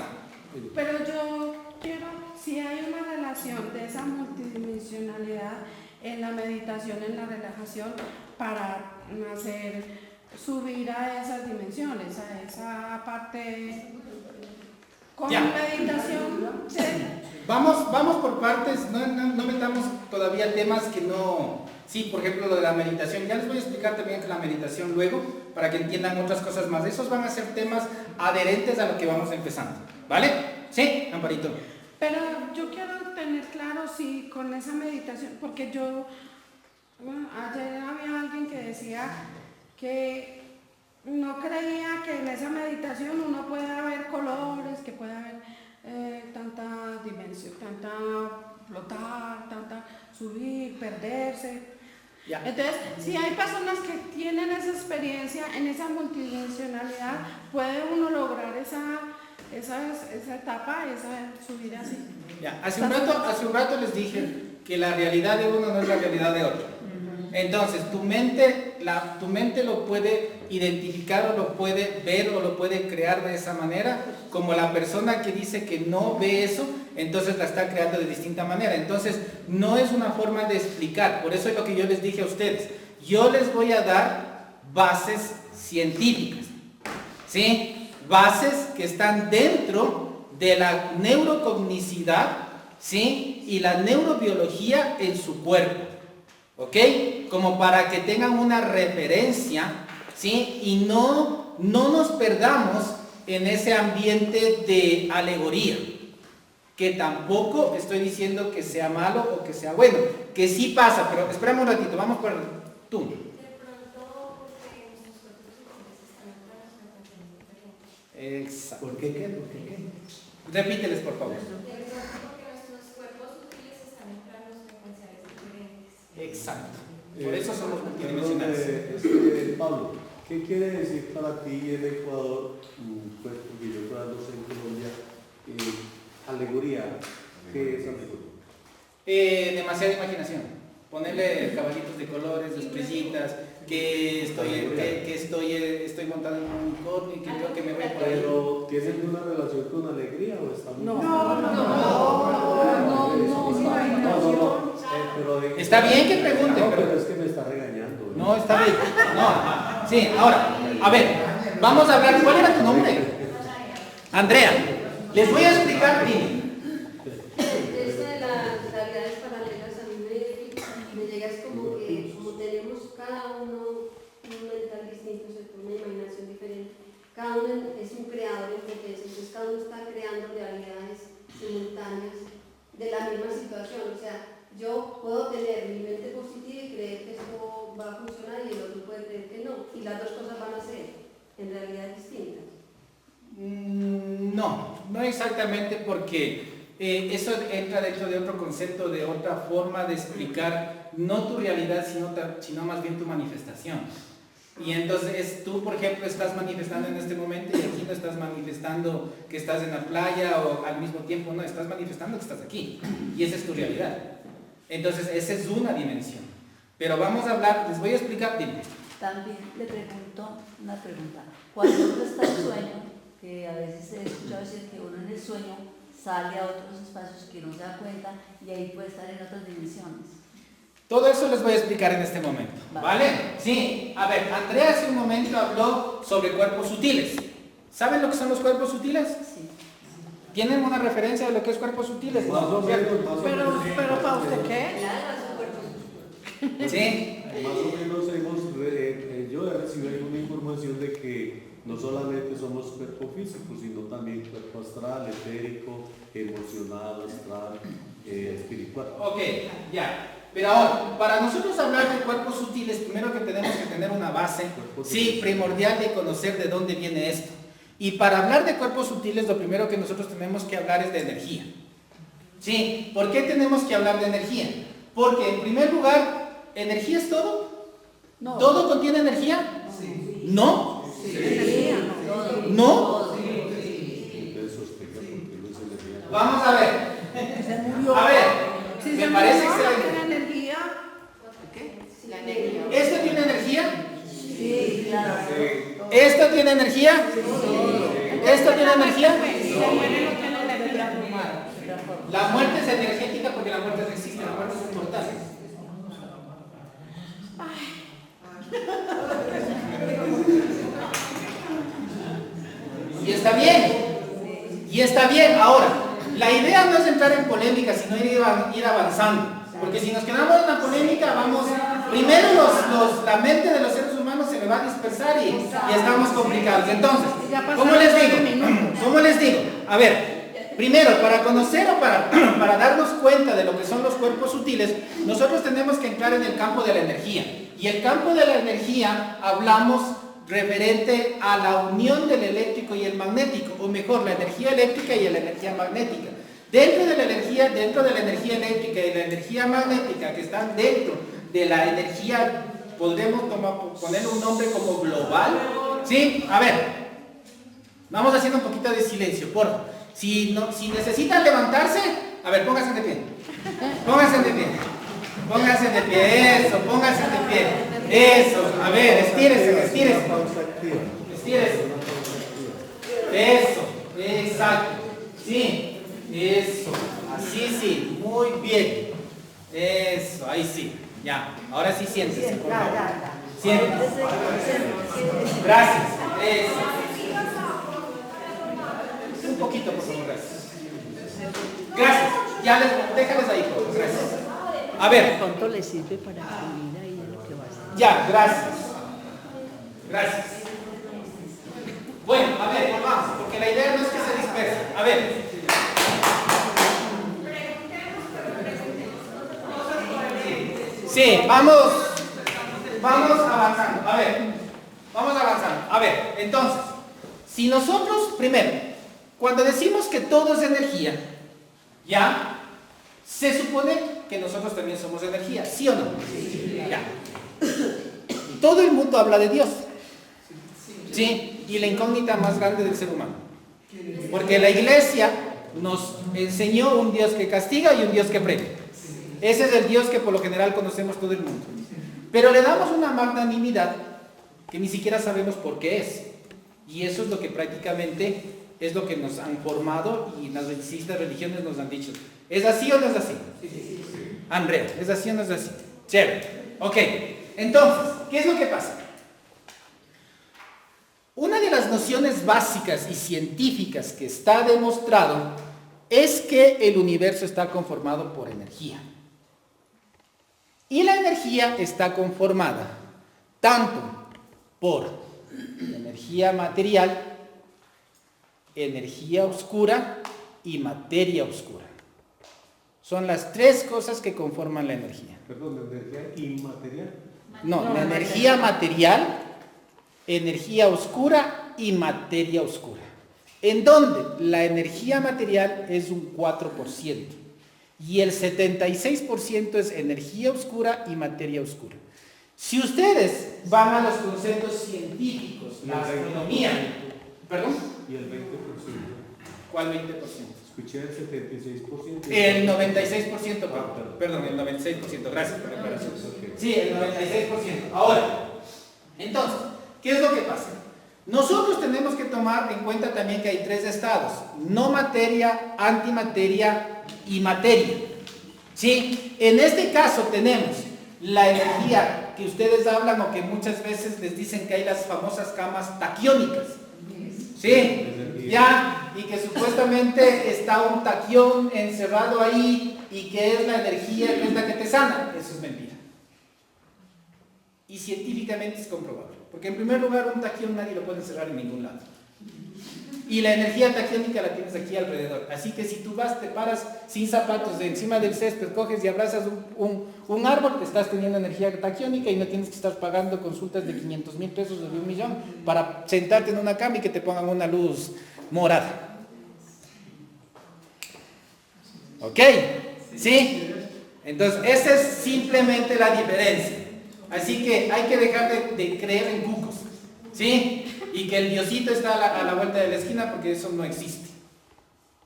Pero yo quiero, si hay una relación de esa multidimensionalidad en la meditación, en la relajación, para subir a esas dimensiones, a esa parte con meditación. ¿Sí? Vamos por partes, no metamos todavía temas que no... Sí, por ejemplo, lo de la meditación. Ya les voy a explicar también la meditación luego, para que entiendan otras cosas más. Esos van a ser temas adherentes a lo que vamos empezando. ¿Vale? ¿Sí, Amparito? Pero yo quiero tener claro si con esa meditación, porque ayer había alguien que decía que no creía que en esa meditación uno pueda ver colores, que pueda haber tanta dimensión, tanta flotar, tanta subir, perderse. Ya. Entonces, si hay personas que tienen esa experiencia en esa multidimensionalidad, puede uno lograr esa etapa, esa subida así. Ya. Hace un rato les dije que la realidad de uno no es la realidad de otro. Entonces, tu mente lo puede identificar o lo puede ver o lo puede crear de esa manera, como la persona que dice que no ve eso, entonces la está creando de distinta manera. Entonces, no es una forma de explicar. Por eso es lo que yo les dije a ustedes. Yo les voy a dar bases científicas, ¿sí? Bases que están dentro de la neurocognicidad, ¿sí? Y la neurobiología en su cuerpo, ¿ok? Como para que tengan una referencia, ¿sí? Y no nos perdamos en ese ambiente de alegoría, que tampoco estoy diciendo que sea malo o que sea bueno, que sí pasa, pero espérame un ratito, vamos por tú. Exacto. ¿Por qué qué? ¿Por qué qué? Repíteles, por favor. Exacto. Por eso somos multidimensionales. Pablo, ¿qué quiere decir para ti el Ecuador, pues porque yo todavía no sé en Colombia, alegoría? ¿Qué es alegoría? Demasiada imaginación. Ponerle caballitos de colores, estrellitas, que estoy montado en un unicornio y que creo que me voy por ahí. ¿Pero tienen una relación con alegría o está muy... Está bien que pregunten, no, pero es que me está regañando. No, está bien. No. Sí, ahora, a ver, vamos a hablar. ¿Cuál era tu nombre? Andrea. Les voy a explicar bien. Esto de las realidades paralelas a mí me llega, es como que como tenemos cada uno un mental distinto, una imaginación diferente, cada uno es un creador en potencia, entonces cada uno está creando realidades simultáneas de la misma situación. O sea, yo puedo tener mi mente positiva y creer que esto va a funcionar y el otro puede creer que no, y las dos cosas van a ser en realidad distintas. No exactamente, porque eso entra dentro de otro concepto, de otra forma de explicar no tu realidad, sino más bien tu manifestación. Y entonces tú, por ejemplo, estás manifestando en este momento y aquí no estás manifestando que estás en la playa o al mismo tiempo, no, estás manifestando que estás aquí. Y esa es tu realidad. Entonces, esa es una dimensión. Pero vamos a hablar, les voy a explicar, dime. También le pregunto una pregunta. Cuando uno está en sueño, que a veces he escuchado decir que uno en el sueño sale a otros espacios que no se da cuenta y ahí puede estar en otras dimensiones. Todo eso les voy a explicar en este momento, ¿vale? Sí, a ver, Andrea hace un momento habló sobre cuerpos sutiles. ¿Saben lo que son los cuerpos sutiles? Sí. ¿Tienen una referencia de lo que es cuerpos sutiles? Más o menos, más o menos. Pero ¿para usted qué? Claro, son cuerpos. Sí. Más o menos yo he recibido una información de que no solamente somos cuerpo físico, sino también cuerpo astral, etérico, emocional, astral, espiritual. Ok, ya. Pero ahora, para nosotros hablar de cuerpos sutiles, primero que tenemos que tener una base, sí, primordial de conocer de dónde viene esto. Y para hablar de cuerpos sutiles, lo primero que nosotros tenemos que hablar es de energía. ¿Sí? ¿Por qué tenemos que hablar de energía? Porque, en primer lugar, ¿energía es todo? No. ¿Todo contiene energía? Sí. ¿No? Energía, no. ¿No? Entonces sospecha porque no es energía. Vamos a ver. Se murió. A ver, Si me se parece murió, excelente. ¿tiene energía? ¿Qué? La energía. ¿Esto tiene energía? Sí, claro. ¿Esto tiene energía? ¿Esto tiene energía? Si se muere, no tiene energía. La muerte es energética porque la muerte no existe, la muerte es inmortal. Y está bien. Y está bien. Ahora, la idea no es entrar en polémica, sino ir avanzando. Porque si nos quedamos en la polémica, vamos... Primero la mente de los seres humanos se le va a dispersar y estamos complicados. Entonces, ¿cómo les digo? A ver, primero, para conocer o para darnos cuenta de lo que son los cuerpos sutiles, nosotros tenemos que entrar en el campo de la energía. Y el campo de la energía hablamos referente a la unión del eléctrico y el magnético, o mejor, la energía eléctrica y la energía magnética. Dentro de la energía eléctrica y la energía magnética que están dentro de la energía, podremos ponerle un nombre como global. ¿Sí? A ver, vamos haciendo un poquito de silencio, por favor. Si necesitan levantarse, a ver, pónganse de pie. Pónganse de pie. Pónganse de pie, eso, pónganse de pie. Eso, a ver, estírese. Estírese. Eso, exacto. Sí, eso. Así sí, muy bien. Eso, ahí sí. Ya, ahora sí siéntese, por favor. Siéntese. Gracias. Eso. Un poquito, por favor, gracias. Gracias. Ya déjales ahí, por favor. Gracias. A ver. ¿Cuánto le sirve para su vida y lo que va a hacer? Ya, gracias. Gracias. Bueno, a ver, volvamos, porque la idea no es que se disperse. A ver. Sí, vamos avanzando. A ver, vamos avanzando. A ver, entonces, si nosotros, primero, cuando decimos que todo es energía, ya, se supone que nosotros también somos energía, ¿sí o no? Sí. Ya. Todo el mundo habla de Dios. Sí, y la incógnita más grande del ser humano. Porque la iglesia nos enseñó un Dios que castiga y un Dios que premia. Ese es el Dios que por lo general conocemos todo el mundo. Pero le damos una magnanimidad que ni siquiera sabemos por qué es. Y eso es lo que prácticamente es lo que nos han formado y las distintas religiones nos han dicho. ¿Es así o no es así? Sí. Andrea, ¿es así o no es así? Chévere. Ok, entonces, ¿qué es lo que pasa? Una de las nociones básicas y científicas que está demostrado es que el universo está conformado por energía. Y la energía está conformada tanto por energía material, energía oscura y materia oscura. Son las tres cosas que conforman la energía. Perdón, ¿energía inmaterial? No, la energía material, energía oscura y materia oscura. En donde la energía material es un 4% y el 76% es energía oscura y materia oscura. Si ustedes van a los conceptos científicos, Y la el 20%. astronomía, ¿perdón? Y el 20%. ¿Cuál 20%? Escuché el 76%. El 96%, Ah, perdón, el 96%, gracias por la aclaración. Ok. Sí, el 96%. Ahora, entonces, ¿qué es lo que pasa? Nosotros tenemos que tomar en cuenta también que hay tres estados: no materia, antimateria y materia. ¿Sí? En este caso tenemos la energía que ustedes hablan o que muchas veces les dicen que hay las famosas camas taquiónicas. ¿Sí? Ya, y que supuestamente está un taquión encerrado ahí y que es la energía que es la que te sana. Eso es mentira. Y científicamente es comprobable. Porque en primer lugar, un taquión nadie lo puede encerrar en ningún lado. Y la energía taquiónica la tienes aquí alrededor. Así que si tú vas, te paras sin zapatos de encima del césped, coges y abrazas un árbol, te estás teniendo energía taquiónica y no tienes que estar pagando consultas de 500,000 pesos o de 1,000,000 para sentarte en una cama y que te pongan una luz morada. ¿Ok? ¿Sí? Entonces, esa es simplemente la diferencia. Así que hay que dejar de creer en cucos. ¿Sí? Y que el Diosito está a la vuelta de la esquina, porque eso no existe.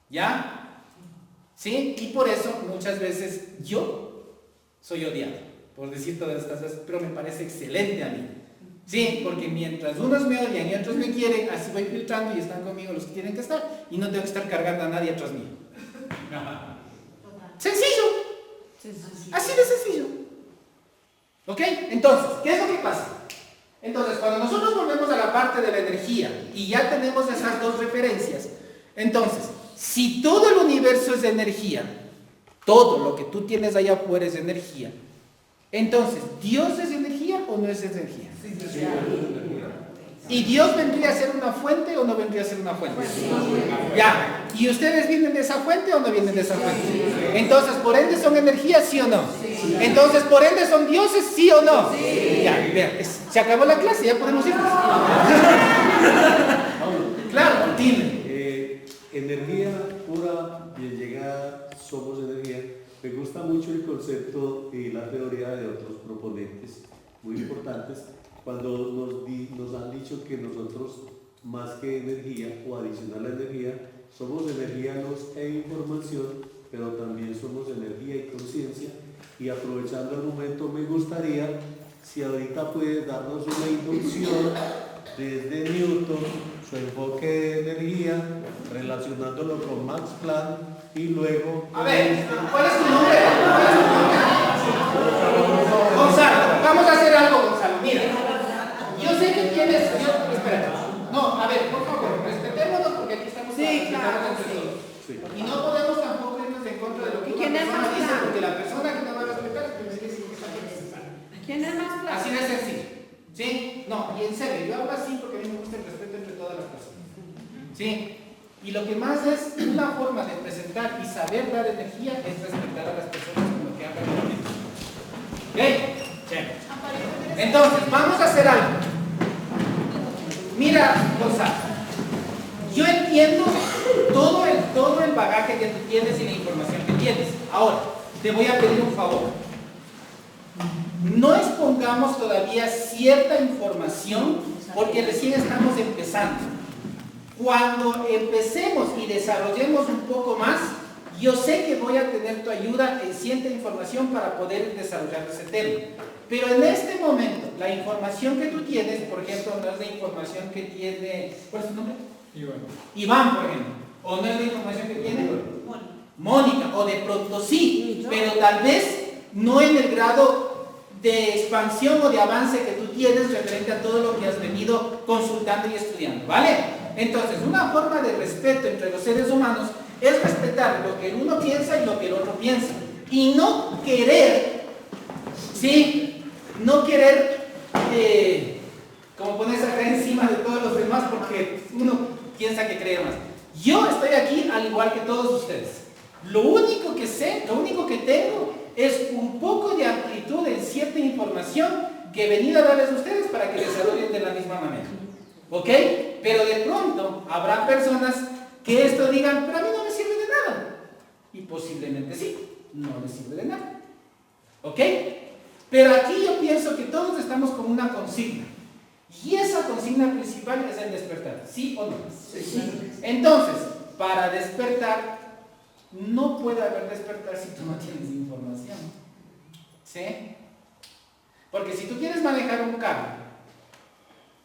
¿Ya? ¿Sí? Y por eso muchas veces yo soy odiado por decir todas estas cosas, pero me parece excelente a mí. Sí, porque mientras unos me odian y otros me quieren, así voy filtrando y están conmigo los que tienen que estar y no tengo que estar cargando a nadie atrás mío. Sencillo. Así de sencillo. ¿Ok? Entonces, ¿qué es lo que pasa? Entonces, cuando nosotros volvemos a la parte de la energía y ya tenemos esas dos referencias, entonces, si todo el universo es energía, todo lo que tú tienes allá afuera es energía, entonces, ¿Dios es energía o no es energía? ¿Y Dios vendría a ser una fuente o no vendría a ser una fuente? Ya. ¿Y ustedes vienen de esa fuente o no vienen de esa fuente? Entonces, ¿por ende son energías, sí o no? Entonces, ¿por ende son dioses, sí o no? Ya, vean, se acabó la clase, ya podemos irnos. Claro, dime. Energía pura, bien llegada, somos energía. Me gusta mucho el concepto y la teoría de otros proponentes muy importantes cuando nos han dicho que nosotros, más que energía o adicional a energía, somos energía, luz e información, pero también somos energía y conciencia. Y aprovechando el momento, me gustaría, si ahorita puedes darnos una inducción desde Newton, su enfoque de energía, relacionándolo con Max Planck y luego... A ver, ¿cuál es tu nombre? Gonzalo, vamos a hacer algo, Gonzalo. Mira, yo sé que tienes... espera. No, a ver, por favor, respetémonos porque aquí estamos para respetarnos entre todos. Sí. Y no podemos tampoco irnos en contra de lo que ¿Quién una es persona más dice, claro? porque la persona que no va a respetar es que dice que está participando. ¿Quién es más claro? Así de sencillo. ¿Sí? No, y en serio, yo hablo así porque a mí me gusta el respeto entre todas las personas. ¿Sí? Y lo que más es una forma de presentar y saber dar energía es respetar a las personas con lo que hablan en el momento. ¿Ok? Chévere. Entonces, vamos a hacer algo. Mira, Gonzalo, yo entiendo todo el bagaje que tú tienes y la información que tienes. Ahora, te voy a pedir un favor. No expongamos todavía cierta información porque recién estamos empezando. Cuando empecemos y desarrollemos un poco más, yo sé que voy a tener tu ayuda en cierta información para poder desarrollar ese tema. Pero en este momento, la información que tú tienes, por ejemplo, no es la información que tiene... ¿Cuál es tu nombre? Iván, por ejemplo. ¿O no es la información que tiene? Mónica. O de pronto sí, pero tal vez no en el grado de expansión o de avance que tú tienes referente a todo lo que has venido consultando y estudiando, ¿vale? Entonces, una forma de respeto entre los seres humanos es respetar lo que el uno piensa y lo que el otro piensa. Y no querer, ¿sí? No querer, como ponerse acá encima de todos los demás porque uno piensa que cree más. Yo estoy aquí al igual que todos ustedes. Lo único que sé, lo único que tengo es un poco de amplitud en cierta información que he venido a darles a ustedes para que desarrollen de la misma manera. ¿Ok? Pero de pronto habrá personas que esto digan, pero a mí no me sirve de nada. Y posiblemente sí, no les sirve de nada. ¿Ok? Pero aquí yo pienso que todos estamos con una consigna. Y esa consigna principal es el despertar, ¿sí o no? Sí. Entonces, para despertar, no puede haber despertar si tú no tienes información. ¿Sí? Porque si tú quieres manejar un carro,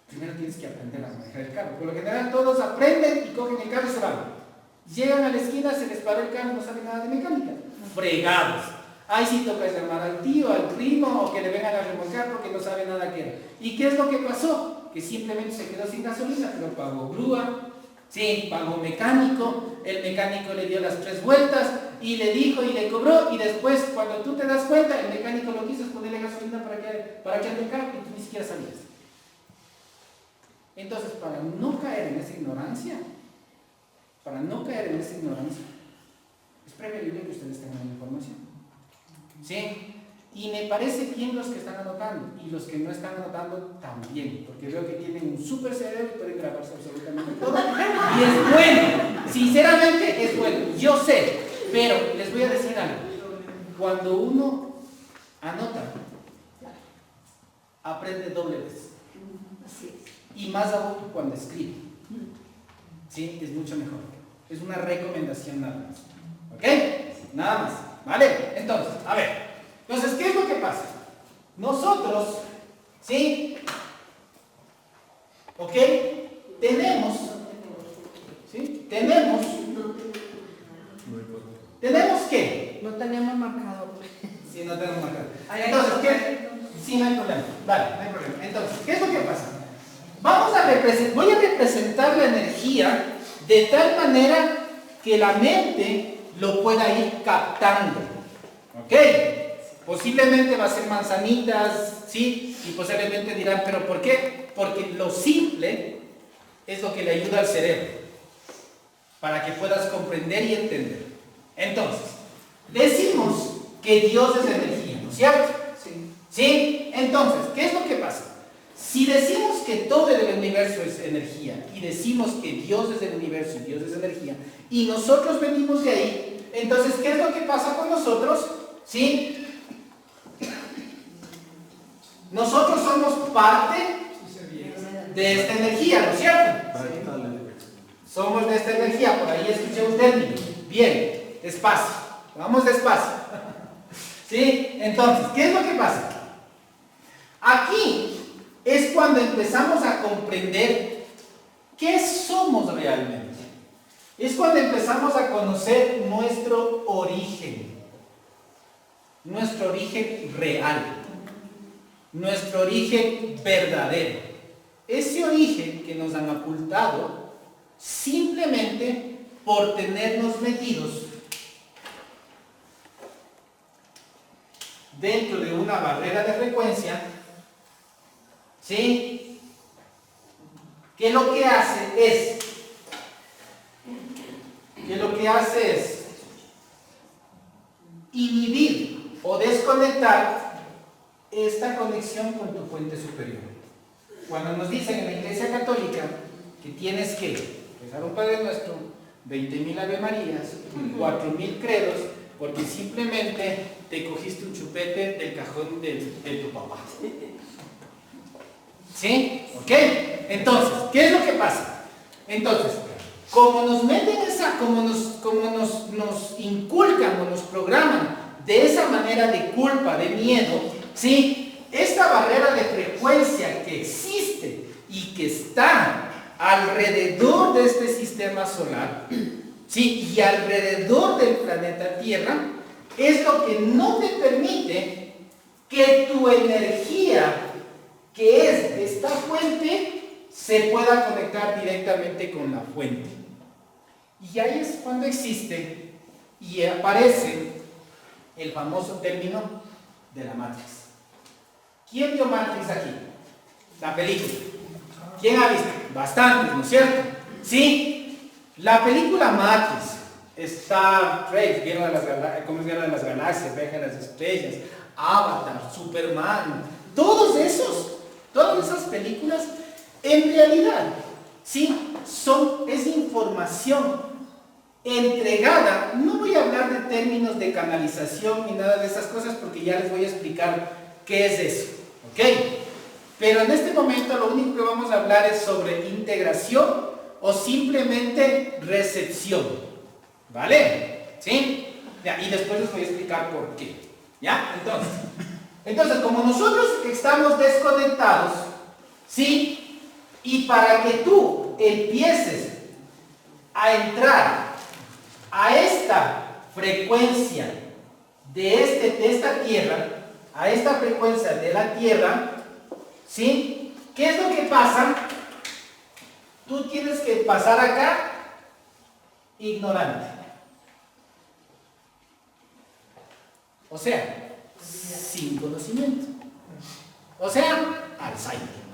primero tienes que aprender a manejar el carro. Por lo general todos aprenden y cogen el carro y se van. Llegan a la esquina, se les paró el carro, no saben nada de mecánica. Fregados. Ahí sí toca llamar al tío, al primo, o que le vengan a remolcar porque no sabe nada qué era. ¿Y qué es lo que pasó? Que simplemente se quedó sin gasolina, pero pagó grúa, sí, pagó mecánico, el mecánico le dio las 3 vueltas y le dijo y le cobró, y después cuando tú te das cuenta, el mecánico lo quiso es ponerle gasolina para que ande el carro y tú ni siquiera sabías. Entonces, para no caer en esa ignorancia, es preferible que ustedes tengan la información. ¿Sí? Y me parece bien los que están anotando, y los que no están anotando también, porque veo que tienen un súper cerebro y pueden grabarse absolutamente todo. Y es bueno, sinceramente es bueno, yo sé, pero les voy a decir algo. Cuando uno anota, aprende doble vez. Y más aún cuando escribe. ¿Sí? Es mucho mejor. Es una recomendación nada más. ¿Ok? Nada más. ¿Vale? Entonces, a ver. Entonces, ¿qué es lo que pasa? Nosotros, ¿sí? ¿Ok? Tenemos ¿qué? No tenemos marcador. Sí, no tenemos marcador. Entonces, ¿qué? Sí, no hay problema. Vale, no hay problema. Entonces, ¿qué es lo que pasa? Voy a representar la energía de tal manera que la mente lo pueda ir captando. ¿Ok? Posiblemente va a ser manzanitas, ¿sí? Y posiblemente dirán, ¿pero por qué? Porque lo simple es lo que le ayuda al cerebro para que puedas comprender y entender. Entonces, decimos que Dios es energía, ¿no es cierto? Sí. ¿Sí? Entonces, ¿qué es lo que pasa? Si decimos que todo el universo es energía y decimos que Dios es el universo y Dios es energía y nosotros venimos de ahí, entonces, ¿qué es lo que pasa con nosotros? ¿Sí? Nosotros somos parte de esta energía, ¿no es cierto? Somos de esta energía, por ahí escuché un término. Bien, despacio, vamos despacio. ¿Sí? Entonces, ¿qué es lo que pasa? Aquí es cuando empezamos a comprender qué somos realmente. Es cuando empezamos a conocer nuestro origen real, nuestro origen verdadero. Ese origen que nos han ocultado simplemente por tenernos metidos dentro de una barrera de frecuencia, ¿sí? Que lo que hace es inhibir o desconectar esta conexión con tu fuente superior. Cuando nos dicen en la Iglesia Católica que tienes que rezar un Padre Nuestro, 20.000 Ave Marías, 4.000 credos, porque simplemente te cogiste un chupete del cajón de tu papá. ¿Sí? ¿Ok? Entonces, ¿qué es lo que pasa? Entonces, como nos meten como nos inculcan o nos programan de esa manera de culpa, de miedo, ¿sí? Esta barrera de frecuencia que existe y que está alrededor de este sistema solar, ¿sí? Y alrededor del planeta Tierra, es lo que no te permite que tu energía, que es esta fuente, se pueda conectar directamente con la fuente. Y ahí es cuando existe y aparece el famoso término de la Matrix. ¿Quién vio Matrix aquí? La película. ¿Quién ha visto? Bastantes, ¿no es cierto? ¿Sí? La película Matrix, Star Trek, Guerra de las Galaxias, Viaje a las Estrellas, Avatar, Superman, todas esas películas, en realidad, ¿sí? Es información entregada. No voy a hablar de términos de canalización ni nada de esas cosas porque ya les voy a explicar qué es eso, ¿ok? Pero en este momento lo único que vamos a hablar es sobre integración o simplemente recepción, ¿vale? ¿Sí? Ya, y después les voy a explicar por qué, ¿ya? Entonces, como nosotros estamos desconectados, ¿sí? Y para que tú empieces a entrar a esta frecuencia de esta Tierra, a esta frecuencia de la Tierra, ¿sí? ¿Qué es lo que pasa? Tú tienes que pasar acá ignorante. O sea, sin conocimiento. O sea, Alzheimer.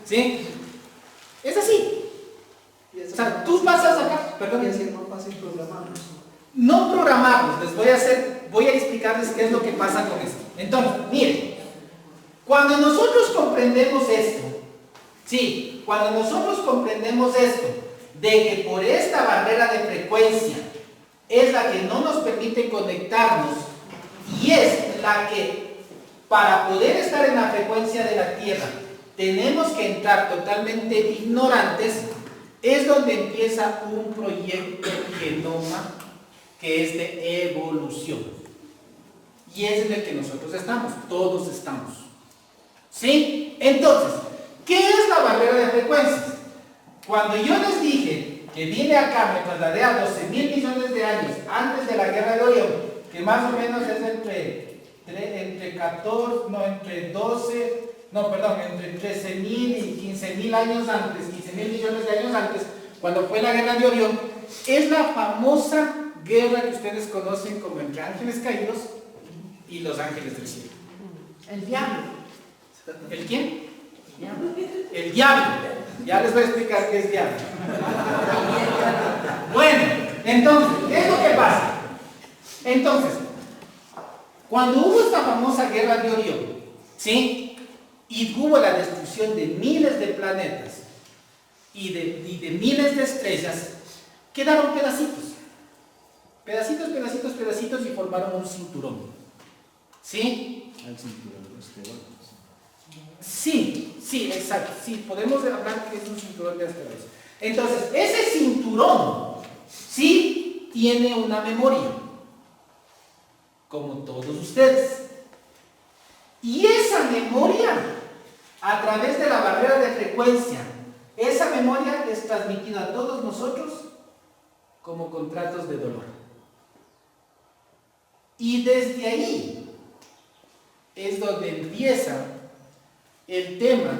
¿Sí? Es así. O sea, tú pasas acá, perdón. Y así es más fácil programarlos. No programarlos, voy a explicarles qué es lo que pasa con esto. Entonces, miren, cuando nosotros comprendemos esto, sí, cuando nosotros comprendemos esto, de que por esta barrera de frecuencia es la que no nos permite conectarnos y es la que, para poder estar en la frecuencia de la Tierra, tenemos que entrar totalmente ignorantes, es donde empieza un proyecto genoma que es de evolución. Y es en el que nosotros estamos, todos estamos. ¿Sí? Entonces, ¿qué es la barrera de frecuencias? Cuando yo les dije que vine acá, me trasladé a 12.000 millones de años antes de la Guerra de Orión, que más o menos es entre 13.000 y 15.000 años antes, 15.000 millones de años antes, cuando fue la Guerra de Orión, es la famosa guerra que ustedes conocen como entre ángeles caídos y los ángeles del cielo. El diablo. ¿El quién? El diablo. Ya les voy a explicar qué es diablo. Bueno, entonces, ¿qué es lo que pasa? Entonces, cuando hubo esta famosa guerra de Orión, ¿sí? Y hubo la destrucción de miles de planetas y de miles de estrellas, quedaron pedacitos. Pedacitos y formaron un cinturón. ¿Sí? El cinturón de asteroides. Sí, exacto. Sí, podemos hablar que es un cinturón de asteroides. Entonces, ese cinturón, sí, tiene una memoria, como todos ustedes. Y esa memoria, a través de la barrera de frecuencia, esa memoria es transmitida a todos nosotros como contratos de dolor. Y desde ahí es donde empieza el tema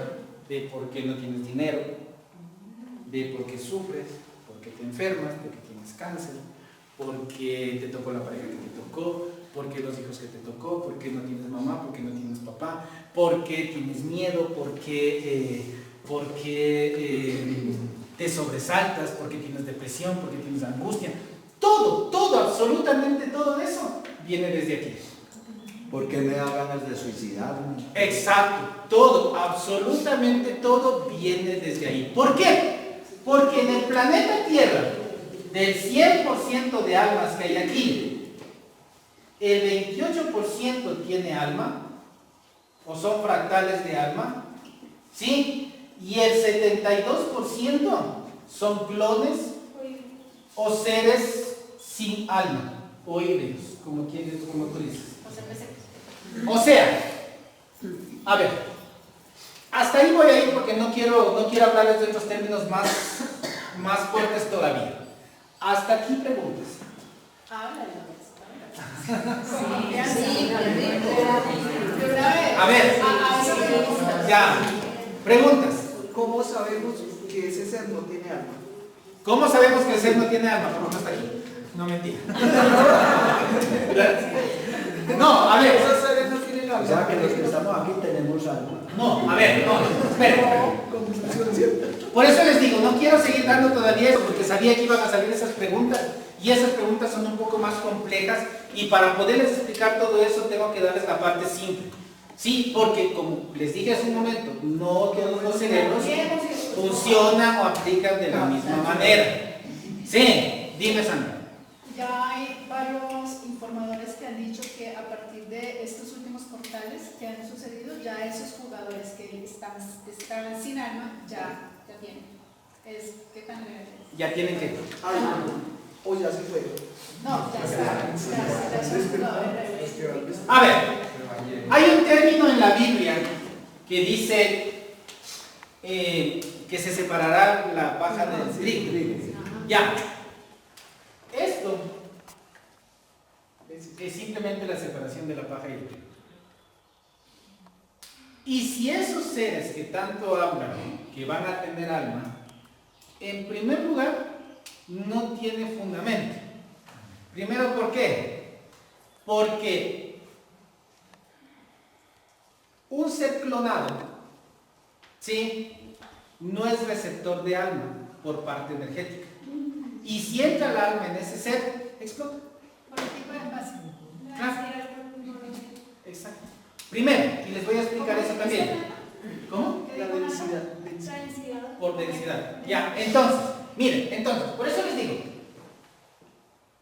de por qué no tienes dinero, de por qué sufres, por qué te enfermas, por qué tienes cáncer, por qué te tocó la pareja que te tocó, por qué los hijos que te tocó, por qué no tienes mamá, por qué no tienes papá, por qué tienes miedo, por qué te sobresaltas, por qué tienes depresión, por qué tienes angustia. Todo, absolutamente todo eso viene desde aquí. ¿Por qué me da ganas de suicidarme? Exacto, todo, absolutamente todo viene desde ahí. ¿Por qué? Porque en el planeta Tierra, del 100% de almas que hay aquí, el 28% tiene alma, o son fractales de alma, ¿sí? Y el 72% son clones o seres sin alma, o híbridos, como tú dices. O sea, a ver, hasta ahí voy a ir porque no quiero hablarles de otros términos más fuertes todavía. Hasta aquí preguntas. A ver, ya, preguntas. ¿Cómo sabemos que ese ser no tiene alma? ¿Cómo sabemos que el ser no tiene alma? Porque no está aquí. No, mentira. No, a ver. Esos seres no tienen alma. O sea que los que estamos aquí tenemos alma. No, a ver, no, espera. Por eso les digo, no quiero seguir dando todavía eso, porque sabía que iban a salir esas preguntas, y esas preguntas son un poco más complejas, y para poderles explicar todo eso tengo que darles la parte simple. Sí, porque como les dije hace un momento, no todos los cerebros funcionan o aplican de la misma manera. Sí, dime, Sandra. Ya hay varios informadores que han dicho que a partir partir de estos últimos portales que han sucedido, ya esos jugadores que estaban sin alma ya tienen. ¿Qué tan real es? ¿Ya tienen qué? O ya se fue. No, ya son jugadores. A ver, hay un término en la Biblia que dice que se separará la paja del trigo. Ya. Esto es simplemente la separación de la paja y el trigo. Y si esos seres que tanto hablan, que van a tener alma, en primer lugar, no tiene fundamento. Primero, ¿por qué? Porque un ser clonado, ¿sí?, no es receptor de alma por parte energética. Y si entra el alma en ese ser, explota. Por el tipo de envase. Claro. Exacto. Primero, y les voy a explicar eso también. ¿Cómo? La densidad. Por densidad. Ya, entonces, miren, por eso les digo,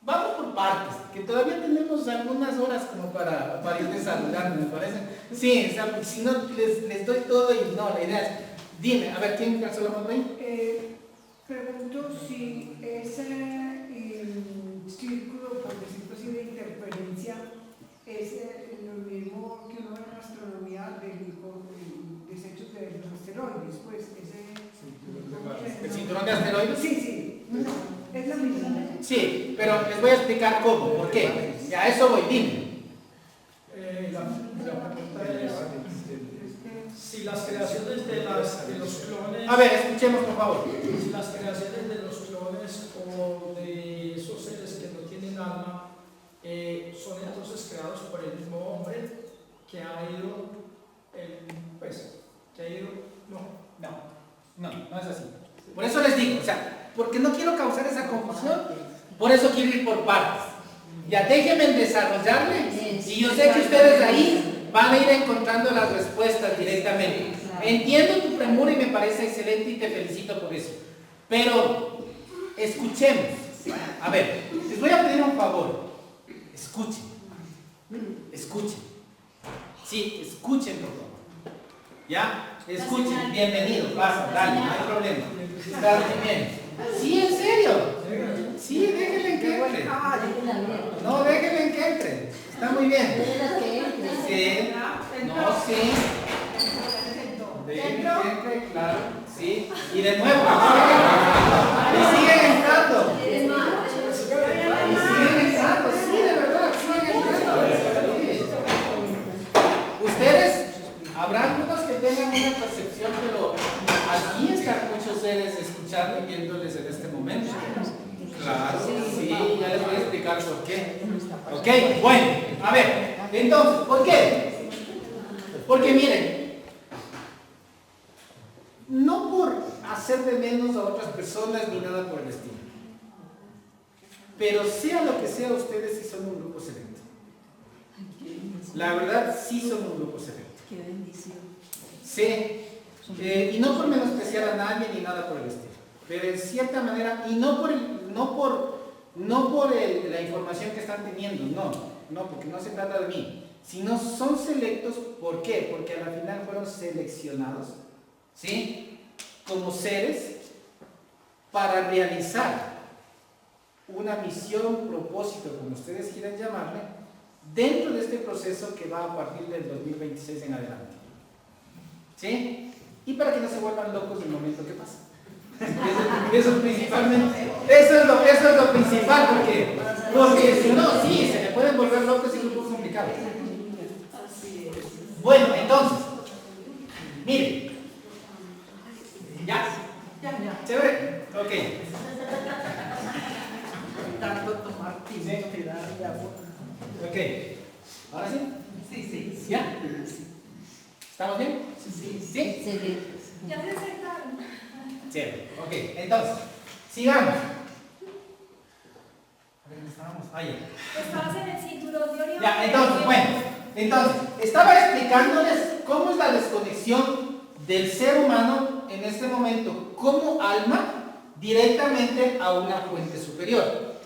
vamos por partes, que todavía tenemos algunas horas como para ir desarrollando, me parece. Sí, o sea, si no les doy todo y no, la idea es, dime, a ver, ¿quién alzó la mano ahí? Pregunto si ese círculo, por decirlo así, de interferencia es lo mismo que uno ve en la astronomía de desechos de los asteroides, pues ¿El cinturón de asteroides? Sí, no, es lo mismo. Sí, pero les voy a explicar cómo, por qué. Ya, a eso voy, dime. La pregunta es si las creaciones de los clones... A ver, escuchemos por favor. Si las creaciones de los clones o de esos seres que no tienen alma son entonces creados por el mismo hombre que ha ido, No es así. Por eso les digo, o sea, porque no quiero causar esa confusión, por eso quiero ir por partes. Ya déjenme desarrollarle, y yo sé que ustedes ahí van a ir encontrando las respuestas directamente. Entiendo tu premura y me parece excelente y te felicito por eso. Pero escuchemos. A ver, les voy a pedir un favor. Escuchen. Sí, escuchen por favor. ¿Ya? Escuchen, bienvenido, pasa, dale, no hay problema. Está bien. Sí, en serio. Sí, déjenle que entre. No, déjenle que entre. Está muy bien. Sí. No, sí. Déjenle que entre, claro. Sí. Y de nuevo. Y siguen entrando. Sí, de verdad, siguen entrando. Ustedes, habrá algunos que tengan una percepción, pero aquí están muchos seres escuchando y viéndoles en este momento. Claro, sí, ya les voy a explicar por qué. Ok, bueno, a ver, entonces, ¿por qué? Porque miren, no por hacer de menos a otras personas ni nada por el estilo, pero sea lo que sea, ustedes sí son un grupo selecto. La verdad, sí son un grupo selecto. Qué bendición. Sí, y no por menospreciar a nadie ni nada por el estilo, pero en cierta manera, y no por la información que están teniendo, no, porque no se trata de mí, sino son selectos. ¿Por qué? Porque a la final fueron seleccionados, ¿sí?, como seres para realizar una misión, propósito, como ustedes quieran llamarle, dentro de este proceso que va a partir del 2026 en adelante. ¿Sí? Y para que no se vuelvan locos del momento que pasa. Eso principalmente. Eso es lo principal, porque si no, sí, se le pueden volver locos y es un poco complicado. Bueno, entonces, miren. ¿Ya? ¿Chévere? Ok. Tanto tomar tinto, tirar de agua. Ok. ¿Ahora sí? Sí. ¿Ya? ¿Estamos bien? Sí. Ya se acercaron. Chévere. Ok, entonces, sigamos. A ver, ¿dónde estábamos? Ahí. Estabas en el cinturón de Orión. Ya, entonces, estaba explicándoles cómo es la desconexión del ser humano en este momento como alma directamente a una fuente superior.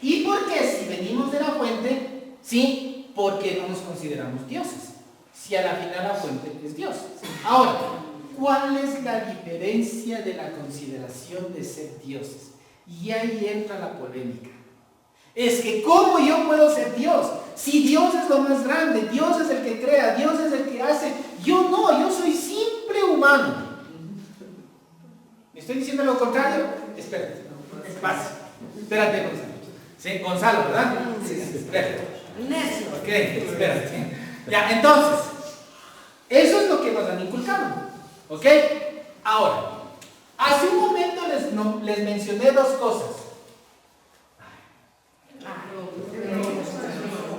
Y porque si venimos de la fuente, sí, porque no nos consideramos dioses, si a la final la fuente es Dios. Ahora, ¿cuál es la diferencia de la consideración de ser dioses? Y ahí entra la polémica. Es que ¿cómo yo puedo ser Dios? Si Dios es lo más grande, Dios es el que crea, Dios es el que hace, yo no, yo soy simple humano. ¿Me estoy diciendo lo contrario? Espérate, pase. Espérate, Gonzalo. Sí, Gonzalo, ¿verdad? Sí, espérate. Ok, espérate. Ya, entonces, eso es lo que nos han inculcado. ¿Ok? Ahora, hace un momento les mencioné dos cosas.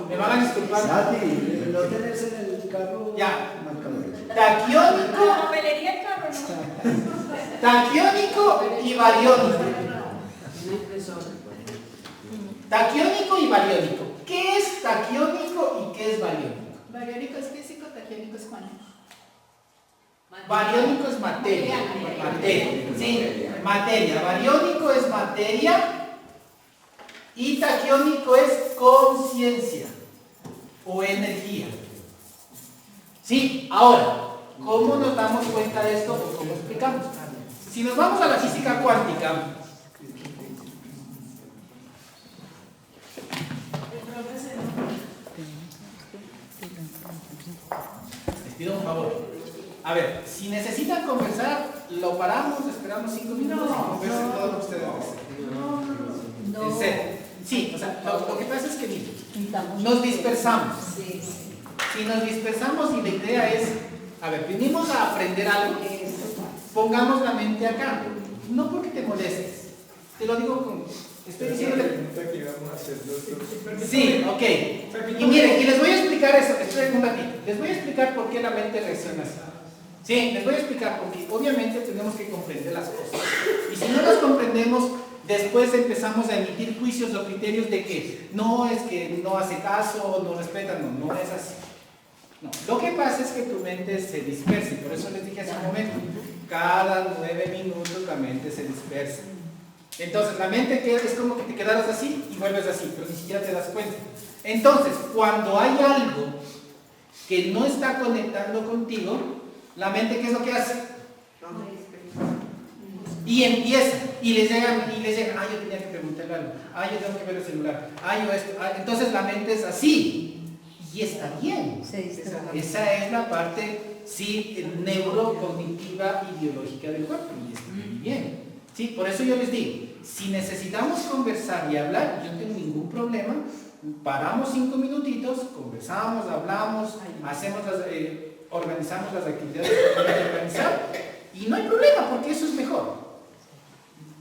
Me van a disculpar. Nati, no tenés en el carro. Ya. Marcadores. Taquiónico y bariónico. Taquiónico y bariónico. ¿Qué es taquiónico y qué es bariónico? Bariónico es físico, taquiónico es cuántico. Bariónico es materia. Materia. Sí, materia. Bariónico es materia y taquiónico es conciencia o energía. Sí, ahora, ¿cómo nos damos cuenta de esto o cómo explicamos? Si nos vamos a la física cuántica, les pido un favor. A ver, si necesitan conversar, lo paramos, esperamos 5 minutos y conversen todo lo que ustedes deseen. No. En serio. Sí, o sea, lo que pasa es que miren, Pintamos. nos dispersamos. Sí. Si nos dispersamos y la idea es, a ver, venimos a aprender algo, pongamos la mente acá. No porque te molestes, te lo digo con... Estoy diciéndole... Sí, ok. Y miren, y les voy a explicar eso, esperen un ratito. Les voy a explicar por qué la mente reacciona así. Sí, les voy a explicar porque obviamente tenemos que comprender las cosas. Y si no las comprendemos, después empezamos a emitir juicios o criterios de que no, es que no hace caso, no respeta, no es así. No, lo que pasa es que tu mente se dispersa, y por eso les dije hace un momento, cada 9 minutos la mente se dispersa. Entonces la mente es como que te quedaras así y vuelves así, pero ni siquiera te das cuenta. Entonces, cuando hay algo que no está conectando contigo, la mente, ¿qué es lo que hace? Y empieza, y les llega, yo tenía que preguntarle algo, yo tengo que ver el celular, yo esto, entonces la mente es así. Y está bien. Esa es la parte, sí, neurocognitiva y biológica del cuerpo. Y está muy bien. Sí, por eso yo les digo, si necesitamos conversar y hablar, yo no tengo ningún problema. Paramos 5 minutitos, conversamos, hablamos, organizamos las actividades que tenemos que organizar. Y no hay problema, porque eso es mejor.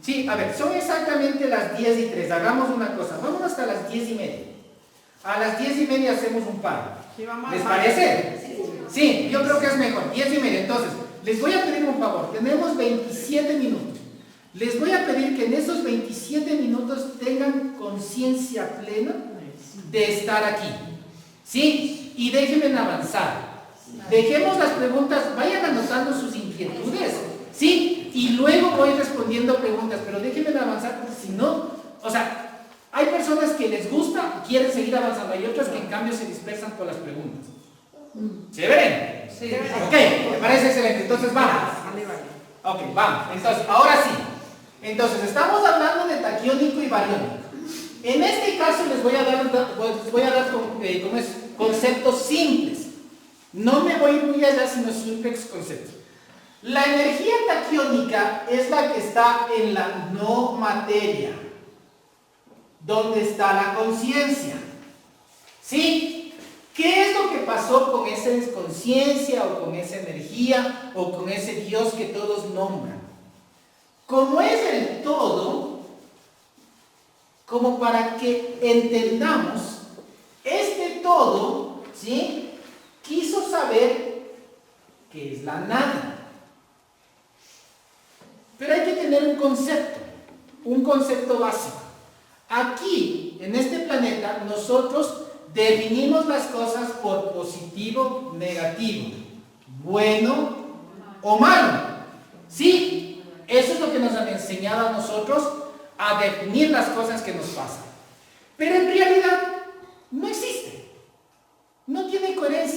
Sí, a ver, son exactamente las 10:03. Hagamos una cosa, vamos hasta las 10:30. A las 10:30 hacemos un paro. ¿Les parece? Sí, yo creo que es mejor. 10:30. Entonces, les voy a pedir un favor. Tenemos 27 minutos. Les voy a pedir que en esos 27 minutos tengan conciencia plena de estar aquí. ¿Sí? Y déjenme avanzar. Dejemos las preguntas, vayan anotando sus inquietudes. ¿Sí? Y luego voy respondiendo preguntas, pero déjenme avanzar porque si no, o sea, hay personas que les gusta y quieren seguir avanzando, hay otras que en cambio se dispersan por las preguntas. ¿Se ven? Sí. Ok, me parece excelente, entonces vamos. Ok, vamos, entonces, ahora sí. Entonces, estamos hablando de taquiónico y bariónico. En este caso les voy a dar conceptos simples. No me voy muy allá, sino simples conceptos. La energía taquiónica es la que está en la no materia, donde está la conciencia. ¿Sí? ¿Qué es lo que pasó con esa conciencia o con esa energía o con ese Dios que todos nombran? Como es el todo, como para que entendamos, este todo, ¿sí?, quiso saber qué es la nada. Pero hay que tener un concepto básico. Aquí, en este planeta, nosotros definimos las cosas por positivo, negativo, bueno o malo. ¿Sí? Eso es lo que nos han enseñado a nosotros a definir las cosas que nos pasan. Pero en realidad no existe.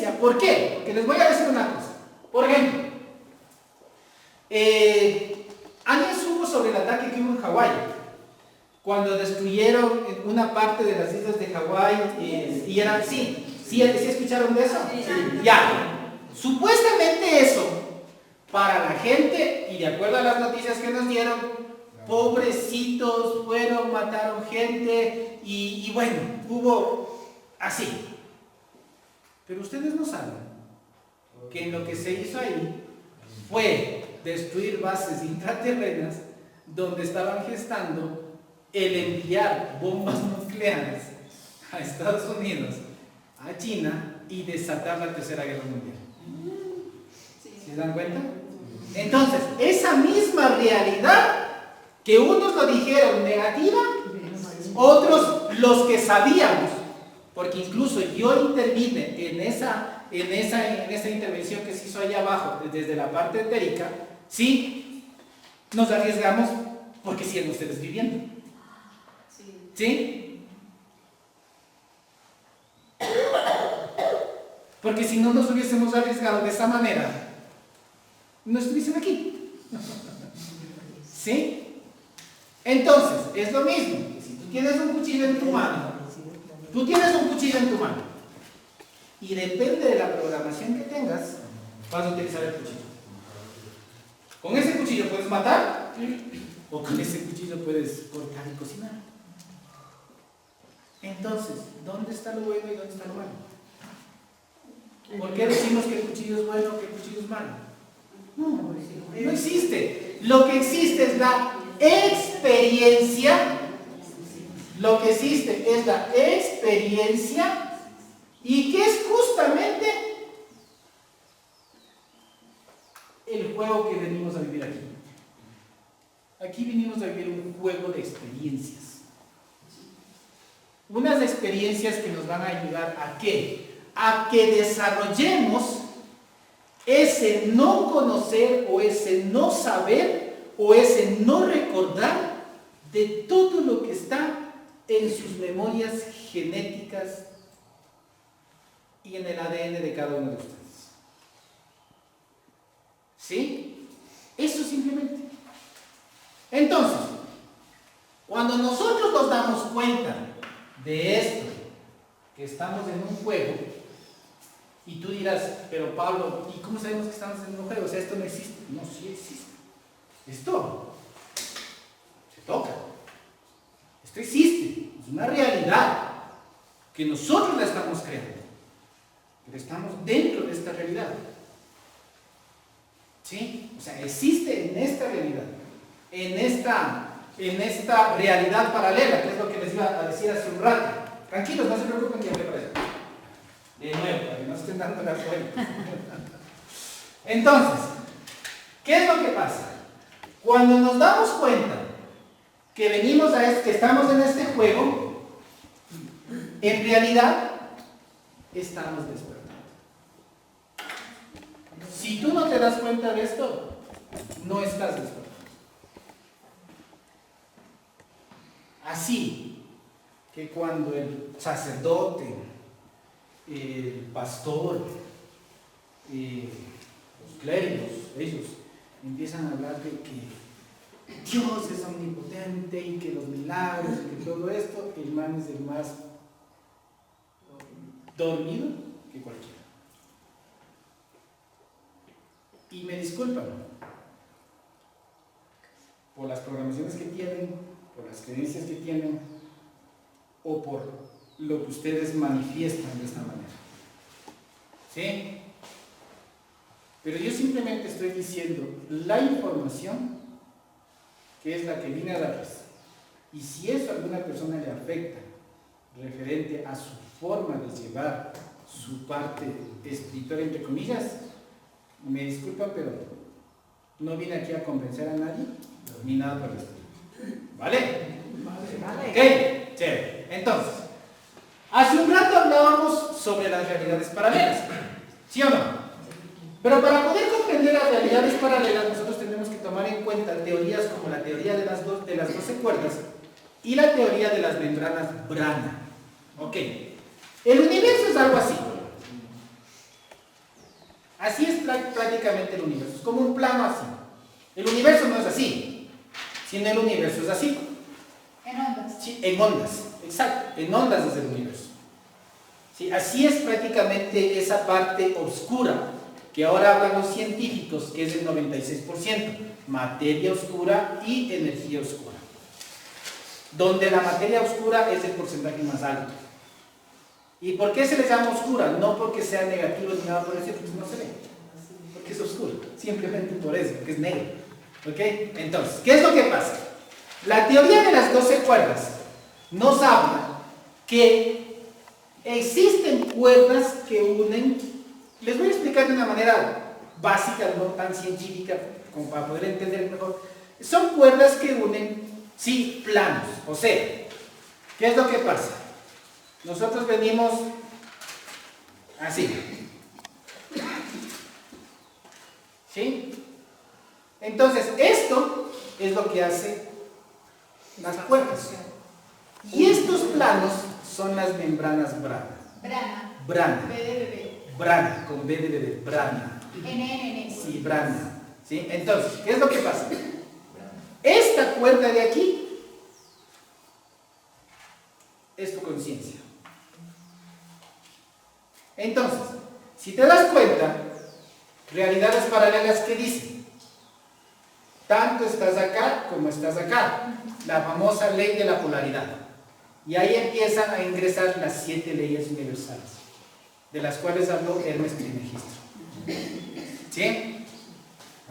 experiencia. ¿Por qué? Porque les voy a decir una cosa. Por ejemplo, alguien supo sobre el ataque que hubo en Hawái, cuando destruyeron una parte de las islas de Hawái y eran, ¿sí escucharon de eso? Sí. Ya, supuestamente eso, para la gente, y de acuerdo a las noticias que nos dieron, pobrecitos, mataron gente, y bueno, hubo así. Pero ustedes no saben que lo que se hizo ahí fue destruir bases intraterrenas donde estaban gestando el enviar bombas nucleares a Estados Unidos, a China y desatar la Tercera Guerra Mundial. ¿Se dan cuenta? Entonces, esa misma realidad que unos lo dijeron negativa, otros los que sabíamos, porque incluso yo intervine en esa intervención que se hizo allá abajo, desde la parte etérica, sí, nos arriesgamos porque siguen ustedes viviendo. ¿Sí? Porque si no nos hubiésemos arriesgado de esa manera, no estuviesen aquí. ¿Sí? Entonces, es lo mismo. Si tú tienes un cuchillo en tu mano, y depende de la programación que tengas, vas a utilizar el cuchillo. Con ese cuchillo puedes matar, o con ese cuchillo puedes cortar y cocinar. Entonces, ¿dónde está lo bueno y dónde está lo malo? ¿Por qué decimos que el cuchillo es bueno o que el cuchillo es malo? No existe. Lo que existe es la experiencia. Lo que existe es la experiencia, y que es justamente el juego que venimos a vivir aquí. Aquí vinimos a vivir un juego de experiencias. Unas experiencias que nos van a ayudar ¿a qué? A que desarrollemos ese no conocer, o ese no saber, o ese no recordar de todo lo que está en sus memorias genéticas y en el ADN de cada uno de ustedes. ¿Sí? Eso simplemente. Entonces, cuando nosotros nos damos cuenta de esto, que estamos en un juego, y tú dirás, pero Pablo, ¿y cómo sabemos que estamos en un juego? O sea, esto no existe. No, sí existe. Esto se toca. Esto existe. Es una realidad que nosotros la estamos creando. Pero estamos dentro de esta realidad. ¿Sí? O sea, existe en esta realidad. En esta realidad paralela, que es lo que les iba a decir hace un rato. Tranquilos, no se preocupen que hablé para eso. De nuevo, para que no estén dando las vueltas. Entonces, ¿qué es lo que pasa? Cuando nos damos cuenta que venimos que estamos en este juego, en realidad estamos despertando. Si tú no te das cuenta de esto, no estás despertando. Así que cuando el sacerdote, el pastor, los clérigos, ellos empiezan a hablar de que Dios es omnipotente y que los milagros y que todo esto, el man es el más dormido que cualquiera. Y me disculpan por las programaciones que tienen, por las creencias que tienen, o por lo que ustedes manifiestan de esta manera. ¿Sí? Pero yo simplemente estoy diciendo la información que es la que vine a darles. Y si eso a alguna persona le afecta referente a su forma de llevar su parte espiritual, entre comillas, me disculpa, pero no vine aquí a convencer a nadie ni nada por el estilo. ¿Vale? Vale. Ok, chévere. Entonces, hace un rato hablábamos sobre las realidades paralelas, ¿sí o no? Pero para poder comprender las realidades paralelas, nosotros tenemos que tomar en cuenta teorías como la teoría de las 12 cuerdas y la teoría de las membranas Brana. Ok, el universo es algo así. prácticamente el universo. Es como un plano así. El universo no es así, sino el universo es así. En ondas. Sí, en ondas, exacto, en ondas es el universo. Sí, así es prácticamente esa parte oscura, que ahora hablan los científicos, que es el 96%, materia oscura y energía oscura. Donde la materia oscura es el porcentaje más alto. ¿Y por qué se le llama oscura? No porque sea negativo ni nada por eso, porque no se ve. Porque es oscuro, simplemente por eso, porque es negro. ¿Ok? Entonces, ¿qué es lo que pasa? La teoría de las 12 cuerdas nos habla que existen cuerdas que unen, les voy a explicar de una manera básica, no tan científica, como para poder entender mejor. Son cuerdas que unen, sí, planos. O sea, ¿qué es lo que pasa? Nosotros venimos así. ¿Sí? Entonces, esto es lo que hace las cuerdas. Y estos planos son las membranas Brana. Brana. B de bebé. Brana, con B de bebé, Brana. N. Sí, Brana. ¿Sí? Entonces, ¿qué es lo que pasa? Esta cuerda de aquí es tu conciencia. Entonces, si te das cuenta, realidades paralelas que dicen, tanto estás acá como estás acá, la famosa ley de la polaridad. Y ahí empiezan a ingresar las 7 leyes universales, de las cuales habló Hermes Trismegisto. ¿Sí?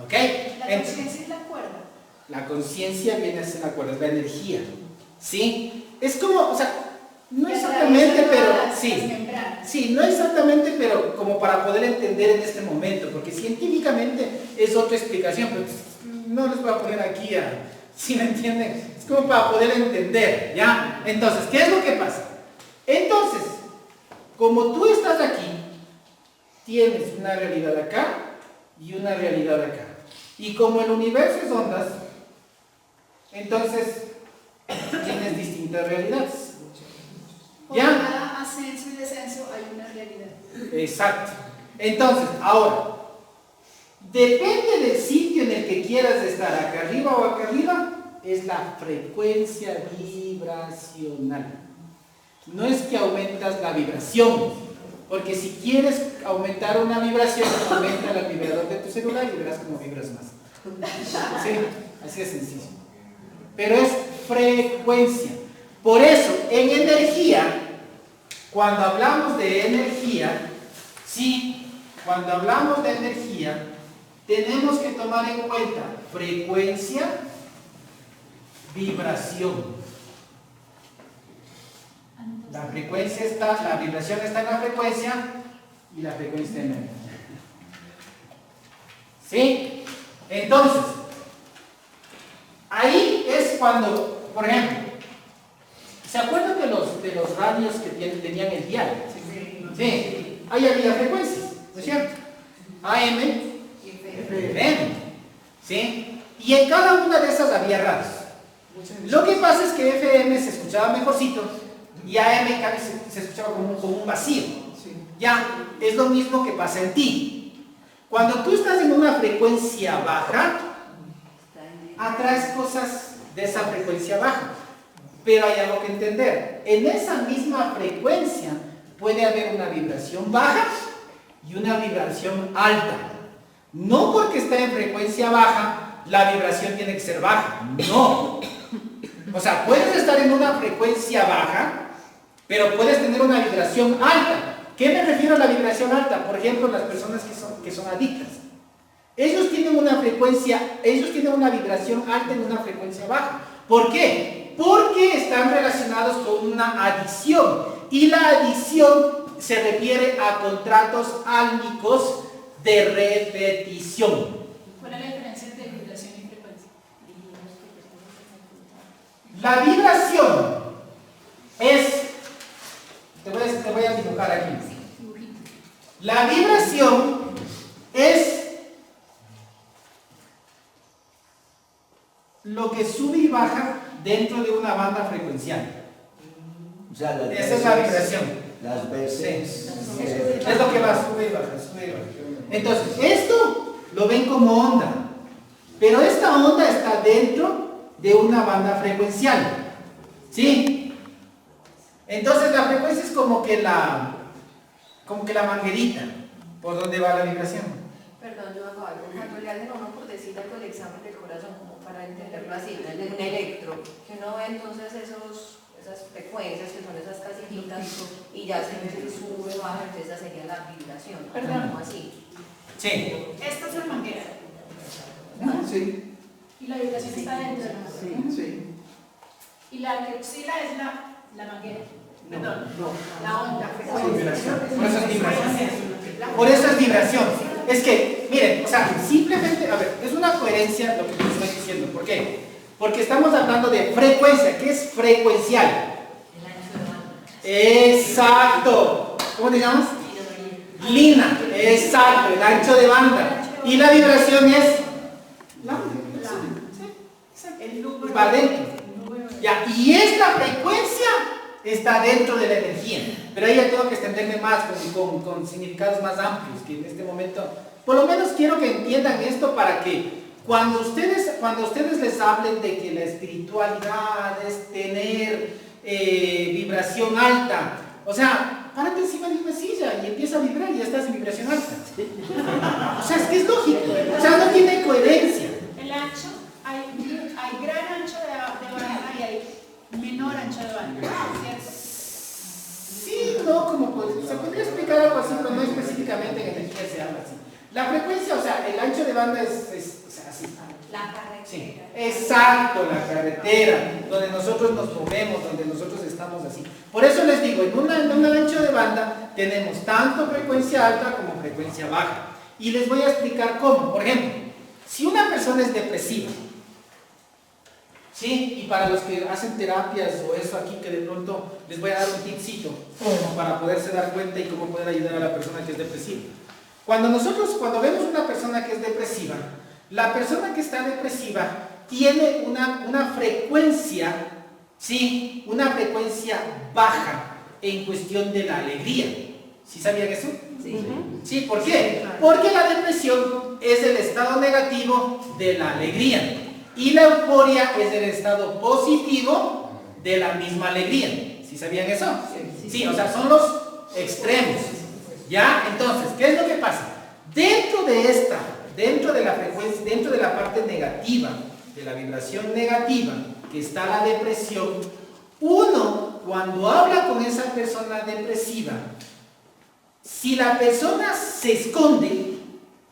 ¿Ok? La conciencia es la cuerda. La conciencia viene a ser la cuerda, es la energía. ¿Sí? Es como, o sea, no exactamente, pero sí. Sí, no exactamente, pero como para poder entender en este momento, porque científicamente es otra explicación, pero no les voy a poner aquí ¿sí me entienden? Es como para poder entender, ¿ya? Entonces, ¿qué es lo que pasa? Entonces, como tú estás aquí, tienes una realidad acá y una realidad acá. Y como el universo es ondas, entonces tienes distintas realidades. Por ¿Ya? cada ascenso y descenso hay una realidad. Exacto. Entonces, ahora, depende del sitio en el que quieras estar, acá arriba o acá arriba, es la frecuencia vibracional. No es que aumentas la vibración, porque si quieres aumentar una vibración, aumenta el vibrador de tu celular y verás cómo vibras más. Sí, así es sencillo. Pero es frecuencia. Por eso, en energía, cuando hablamos de energía, sí, cuando hablamos de energía, tenemos que tomar en cuenta frecuencia, vibración. La frecuencia está, la vibración está en la frecuencia y la frecuencia en la energía. ¿Sí? Entonces, ahí es cuando, por ejemplo, ¿se acuerdan de los radios que tenían el dial? Sí. Ahí había frecuencias, ¿no es cierto? AM y FM. ¿Sí? Y en cada una de esas había radios. Lo que pasa es que FM se escuchaba mejorcito y AM se escuchaba como un vacío. Ya, es lo mismo que pasa en ti. Cuando tú estás en una frecuencia baja, atraes cosas de esa frecuencia baja. Pero hay algo que entender. En esa misma frecuencia puede haber una vibración baja y una vibración alta. No porque está en frecuencia baja, la vibración tiene que ser baja. No. O sea, puedes estar en una frecuencia baja, pero puedes tener una vibración alta. ¿Qué me refiero a la vibración alta? Por ejemplo, las personas que son adictas. Ellos tienen una vibración alta en una frecuencia baja. ¿Por qué? Porque están relacionados con una adicción. Y la adicción se refiere a contratos álmicos de repetición. ¿Cuál es la diferencia entre vibración y frecuencia? La vibración es, te voy a dibujar aquí. La vibración es lo que sube y baja dentro de una banda frecuencial. O sea, esa es la vibración. Las veces. Sí. Es lo que va, sube y baja, sube y baja. Entonces, esto lo ven como onda, pero esta onda está dentro de una banda frecuencial, ¿sí? Entonces la frecuencia es como que la manguerita por donde va la vibración. Perdón, yo hago algo. Cuando le hacen a uno, por decir algo, el examen del corazón, como para entenderlo así, un electro, que uno ve entonces esas frecuencias que son esas casitas y ya se sube, baja, entonces esa sería la vibración. Perdón. Como así. Sí. Esta es la manguera. Sí, Y la vibración está dentro de la manguera. sí. Y la que oscila es la manguera. Perdón. No. La onda. Por eso es vibración. Por eso es vibración. Es que, miren, o sea, simplemente, a ver, es una coherencia lo que les estoy diciendo. ¿Por qué? Porque estamos hablando de frecuencia, que es frecuencial. Exacto. ¿Cómo te llamas? Lina. Exacto, el ancho de banda. Y la vibración es El número. va dentro. Ya, y esta frecuencia está dentro de la energía. Pero ahí ya tengo que extenderme más con significados más amplios, que en este momento, por lo menos quiero que entiendan esto para que cuando ustedes les hablen de que la espiritualidad es tener vibración alta, o sea, párate encima de una silla y empieza a vibrar y ya estás en vibración alta. O sea, es que es lógico, o sea, no tiene coherencia. El ancho, hay gran ancho de banda y hay menor ancho de banda, ¿cierto? Sí, no, como pues, se podría explicar algo así, pero no específicamente en energía se habla así. La frecuencia, o sea, el ancho de banda es o sea, así. La carretera. Sí, exacto, la carretera, donde nosotros nos movemos, donde nosotros estamos así. Por eso les digo, en un ancho de banda tenemos tanto frecuencia alta como frecuencia baja. Y les voy a explicar cómo. Por ejemplo, si una persona es depresiva, ¿sí? Y para los que hacen terapias o eso aquí, que de pronto les voy a dar un tipcito como para poderse dar cuenta y cómo poder ayudar a la persona que es depresiva. Cuando vemos una persona que es depresiva, la persona que está depresiva tiene una frecuencia, ¿sí? Una frecuencia baja en cuestión de la alegría. ¿Sí sabían eso? Sí. ¿Sí? ¿Por qué? Porque la depresión es el estado negativo de la alegría. Y la euforia es el estado positivo de la misma alegría. ¿Sí sabían eso? Sí, o sea, son los extremos. ¿Ya? Entonces, ¿qué es lo que pasa? Dentro de la frecuencia, dentro de la parte negativa, de la vibración negativa, que está la depresión, uno, cuando habla con esa persona depresiva, si la persona se esconde,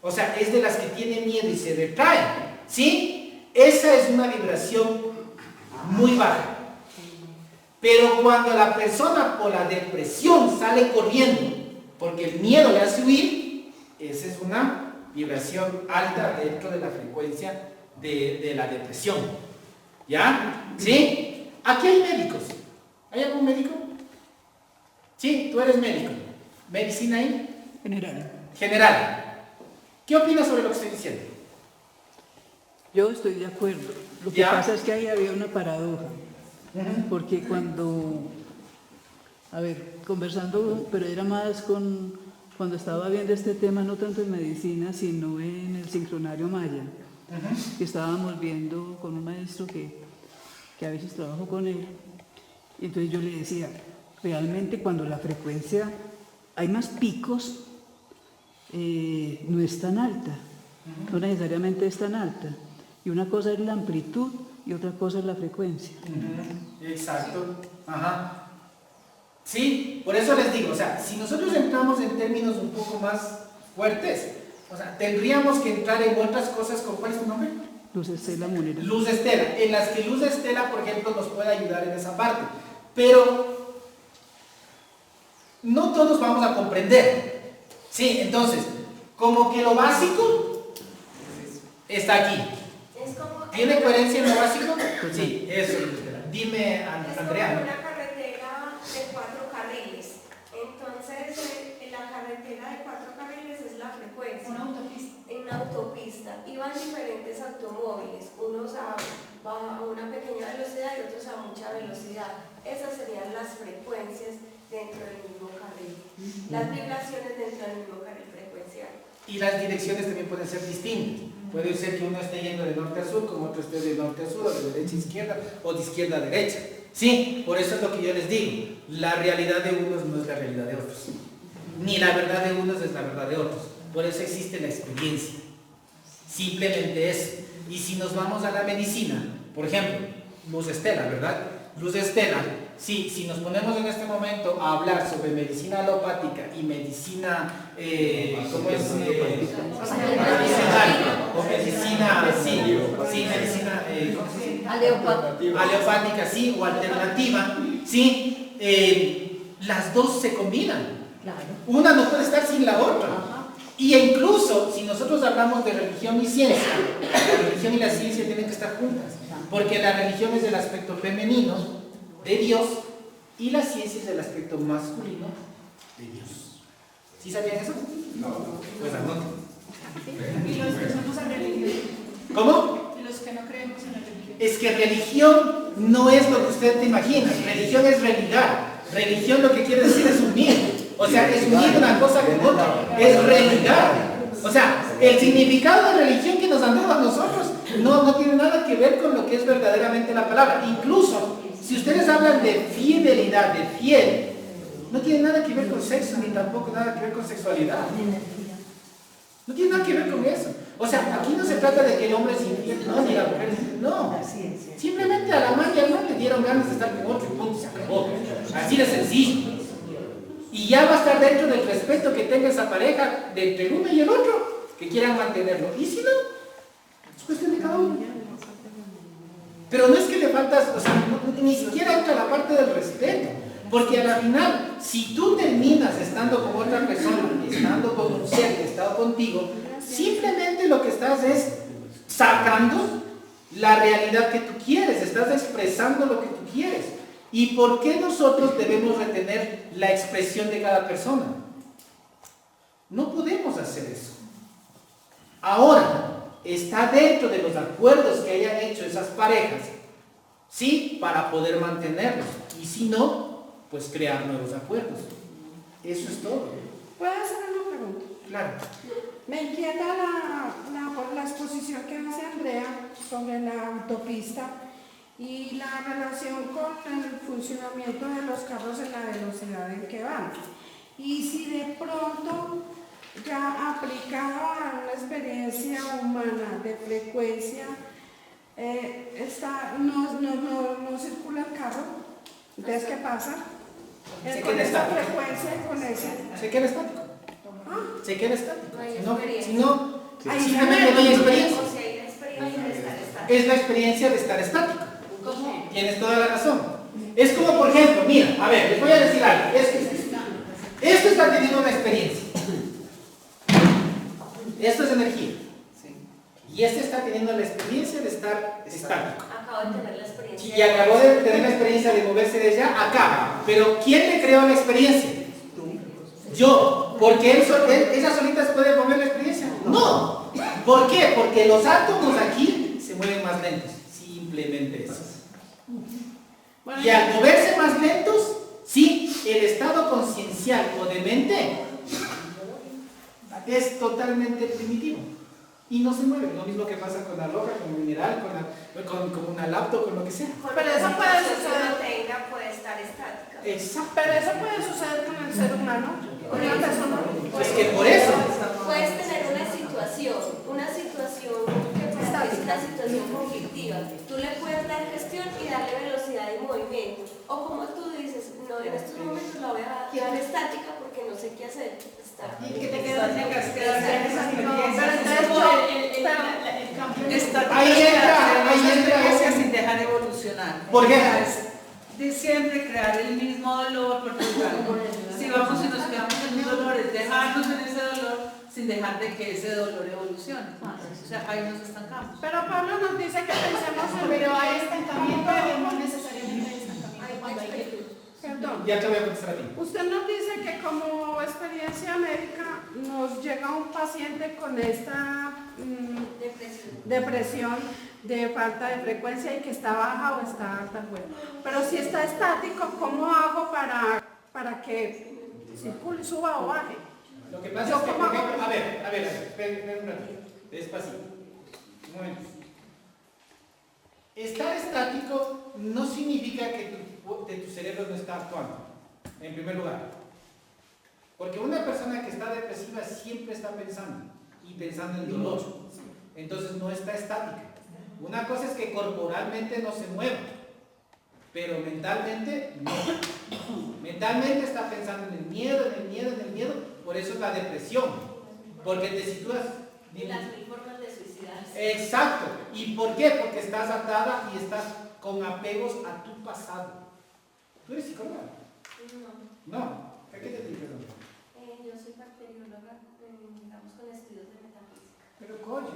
o sea, es de las que tiene miedo y se retrae, ¿sí? Esa es una vibración muy baja. Pero cuando la persona por la depresión sale corriendo, porque el miedo le hace huir, esa es una vibración alta dentro de la frecuencia de la depresión. ¿Ya? ¿Sí? Aquí hay médicos. ¿Hay algún médico? Sí, tú eres médico. ¿Medicina ahí? General. ¿Qué opinas sobre lo que estoy diciendo? Yo estoy de acuerdo. Lo que pasa es que ahí había una paradoja. Porque cuando, conversando, pero era más cuando estaba viendo este tema, no tanto en medicina, sino en el sincronario maya, que estábamos viendo con un maestro que a veces trabajo con él, y entonces yo le decía, realmente cuando la frecuencia, hay más picos, no es tan alta, no necesariamente es tan alta, y una cosa es la amplitud y otra cosa es la frecuencia. Exacto. Ajá. Sí, por eso les digo, o sea, si nosotros entramos en términos un poco más fuertes, o sea, tendríamos que entrar en otras cosas, ¿con cuál es tu nombre? Luz Estela Monera. Luz Estela, en las que Luz Estela, por ejemplo, nos puede ayudar en esa parte, pero no todos vamos a comprender. Sí, entonces, como que lo básico está aquí. ¿Tiene coherencia en lo básico? Sí, eso. Dime, Andrea. Es como una carretera de 4 carriles. Entonces, en la carretera de 4 carriles es la frecuencia. Una autopista. En una autopista. Y van diferentes automóviles. Unos va a una pequeña velocidad y otros a mucha velocidad. Esas serían las frecuencias dentro del mismo carril. Las vibraciones dentro del mismo carril frecuencial. Y las direcciones también pueden ser distintas. Puede ser que uno esté yendo de norte a sur, como otro esté de norte a sur, o de derecha a izquierda, o de izquierda a derecha. Sí, por eso es lo que yo les digo. La realidad de unos no es la realidad de otros. Ni la verdad de unos es la verdad de otros. Por eso existe la experiencia. Simplemente eso. Y si nos vamos a la medicina, por ejemplo, luz estela, ¿verdad? Luz estela. Sí, si nos ponemos en este momento a hablar sobre medicina alopática y medicina, ¿cómo es? O medicina, medicina aleopática, sí, o alternativa, sí, las dos se combinan. Una no puede estar sin la otra. Y incluso, si nosotros hablamos de religión y ciencia, la religión y la ciencia tienen que estar juntas, porque la religión es del aspecto femenino de Dios y la ciencia es del aspecto masculino de Dios. ¿Sí sabían eso? No. Pues anoten. ¿Y los que somos a religión? ¿Cómo? ¿Y los que no creemos en la religión? Es que religión no es lo que usted te imagina. Religión es religar. Religión lo que quiere decir es unir. O sea, es unir una cosa con otra. Es religar. O sea, el significado de religión que nos han dado a nosotros no tiene nada que ver con lo que es verdaderamente la palabra. Incluso, si ustedes hablan de fidelidad, de fiel, no tiene nada que ver con sexo, ni tampoco nada que ver con sexualidad. No tiene nada que ver con eso. O sea, aquí no se trata de que el hombre es infiel, no, ni la mujer es infiel, no. Simplemente a la magia no le dieron ganas de estar con otro y punto, se acabó. Así de sencillo. Y ya va a estar dentro del respeto que tenga esa pareja de entre el uno y el otro, que quieran mantenerlo. Y si no, es cuestión de cada uno. Pero no es que le faltas, o sea, ni siquiera entra la parte del respeto. Porque a la final, si tú terminas estando con otra persona, estando con un ser que ha estado contigo, simplemente lo que estás es sacando la realidad que tú quieres, estás expresando lo que tú quieres. ¿Y por qué nosotros debemos retener la expresión de cada persona? No podemos hacer eso. Ahora, está dentro de los acuerdos que hayan hecho esas parejas, ¿sí? Para poder mantenerlos. Y si no, pues crear nuevos acuerdos. Eso es todo. ¿Puedo hacer una pregunta? Claro. Me inquieta la exposición que hace Andrea sobre la autopista y la relación con el funcionamiento de los carros en la velocidad en que van. Y si de pronto, ya aplicado a una experiencia humana de frecuencia, no circula el carro, entonces ¿qué pasa? Se Con queda esa estático. frecuencia y con ese. Se queda estático. Se queda estático. Si no, Ahí simplemente no hay experiencia. O sea, hay la experiencia de estar estático. Es la experiencia de estar estático. Tienes toda la razón. Es como, por ejemplo, mira, a ver, les voy a decir algo. Esto está teniendo una experiencia. Esto es energía. Y este está teniendo la experiencia de estar estático. Acabo de tener la experiencia. Y acabó de tener la experiencia de moverse de allá a acá. Pero ¿quién le creó la experiencia? Yo. ¿Porque ellas solitas pueden mover la experiencia? No. ¿Por qué? Porque los átomos aquí se mueven más lentos. Simplemente eso. Y al moverse más lentos, sí, el estado consciencial o de mente es totalmente primitivo. Y no se mueve. Lo mismo que pasa con la roca, con el mineral, con una laptop, con lo que sea. Pero eso puede suceder. Puede estar estática. Exacto. Pero eso puede suceder con el ser humano, con una persona. Es que por eso. Puedes tener una situación que pues, es una situación conflictiva. Tú le puedes dar gestión y darle velocidad y movimiento. O como tú dices, no, en estos momentos la voy a quedar estática porque no sé qué hacer. Y que te quedas en esa Ahí entra sin dejar evolucionar. ¿Por qué? De siempre crear el mismo dolor, porque si vamos y nos quedamos en un dolor, es dejarnos en ese dolor sin dejar de que ese dolor evolucione. O sea, ahí nos estancamos. Pero Pablo nos dice que pensemos en... Pero hay estancamiento, pero no necesariamente hay estancamiento cuando hay quietud. Perdón. Ya te voy a contestar a ti. Usted nos dice que como experiencia médica nos llega un paciente con esta depresión de falta de frecuencia y que está baja o está alta. Bueno, pero si está estático, ¿cómo hago para para que circule, suba o baje. Lo que pasa es que, por ejemplo, a ver, esperen un ratito, despacito, un momento. Estar estático no significa que tu cerebro no está actuando, en primer lugar. Porque una persona que está depresiva siempre está pensando, y pensando en dolor. Entonces no está estática. Una cosa es que corporalmente no se mueva, pero mentalmente no. Mentalmente está pensando en el miedo, por eso es la depresión. Porque te sitúas... Las mil formas de suicidarse. Exacto. ¿Y por qué? Porque estás atada y estás con apegos a tu pasado. ¿Tú eres psicóloga? No. No. ¿A qué te dedicas? Yo soy bacterióloga, digamos con estudios de metafísica. Pero coach,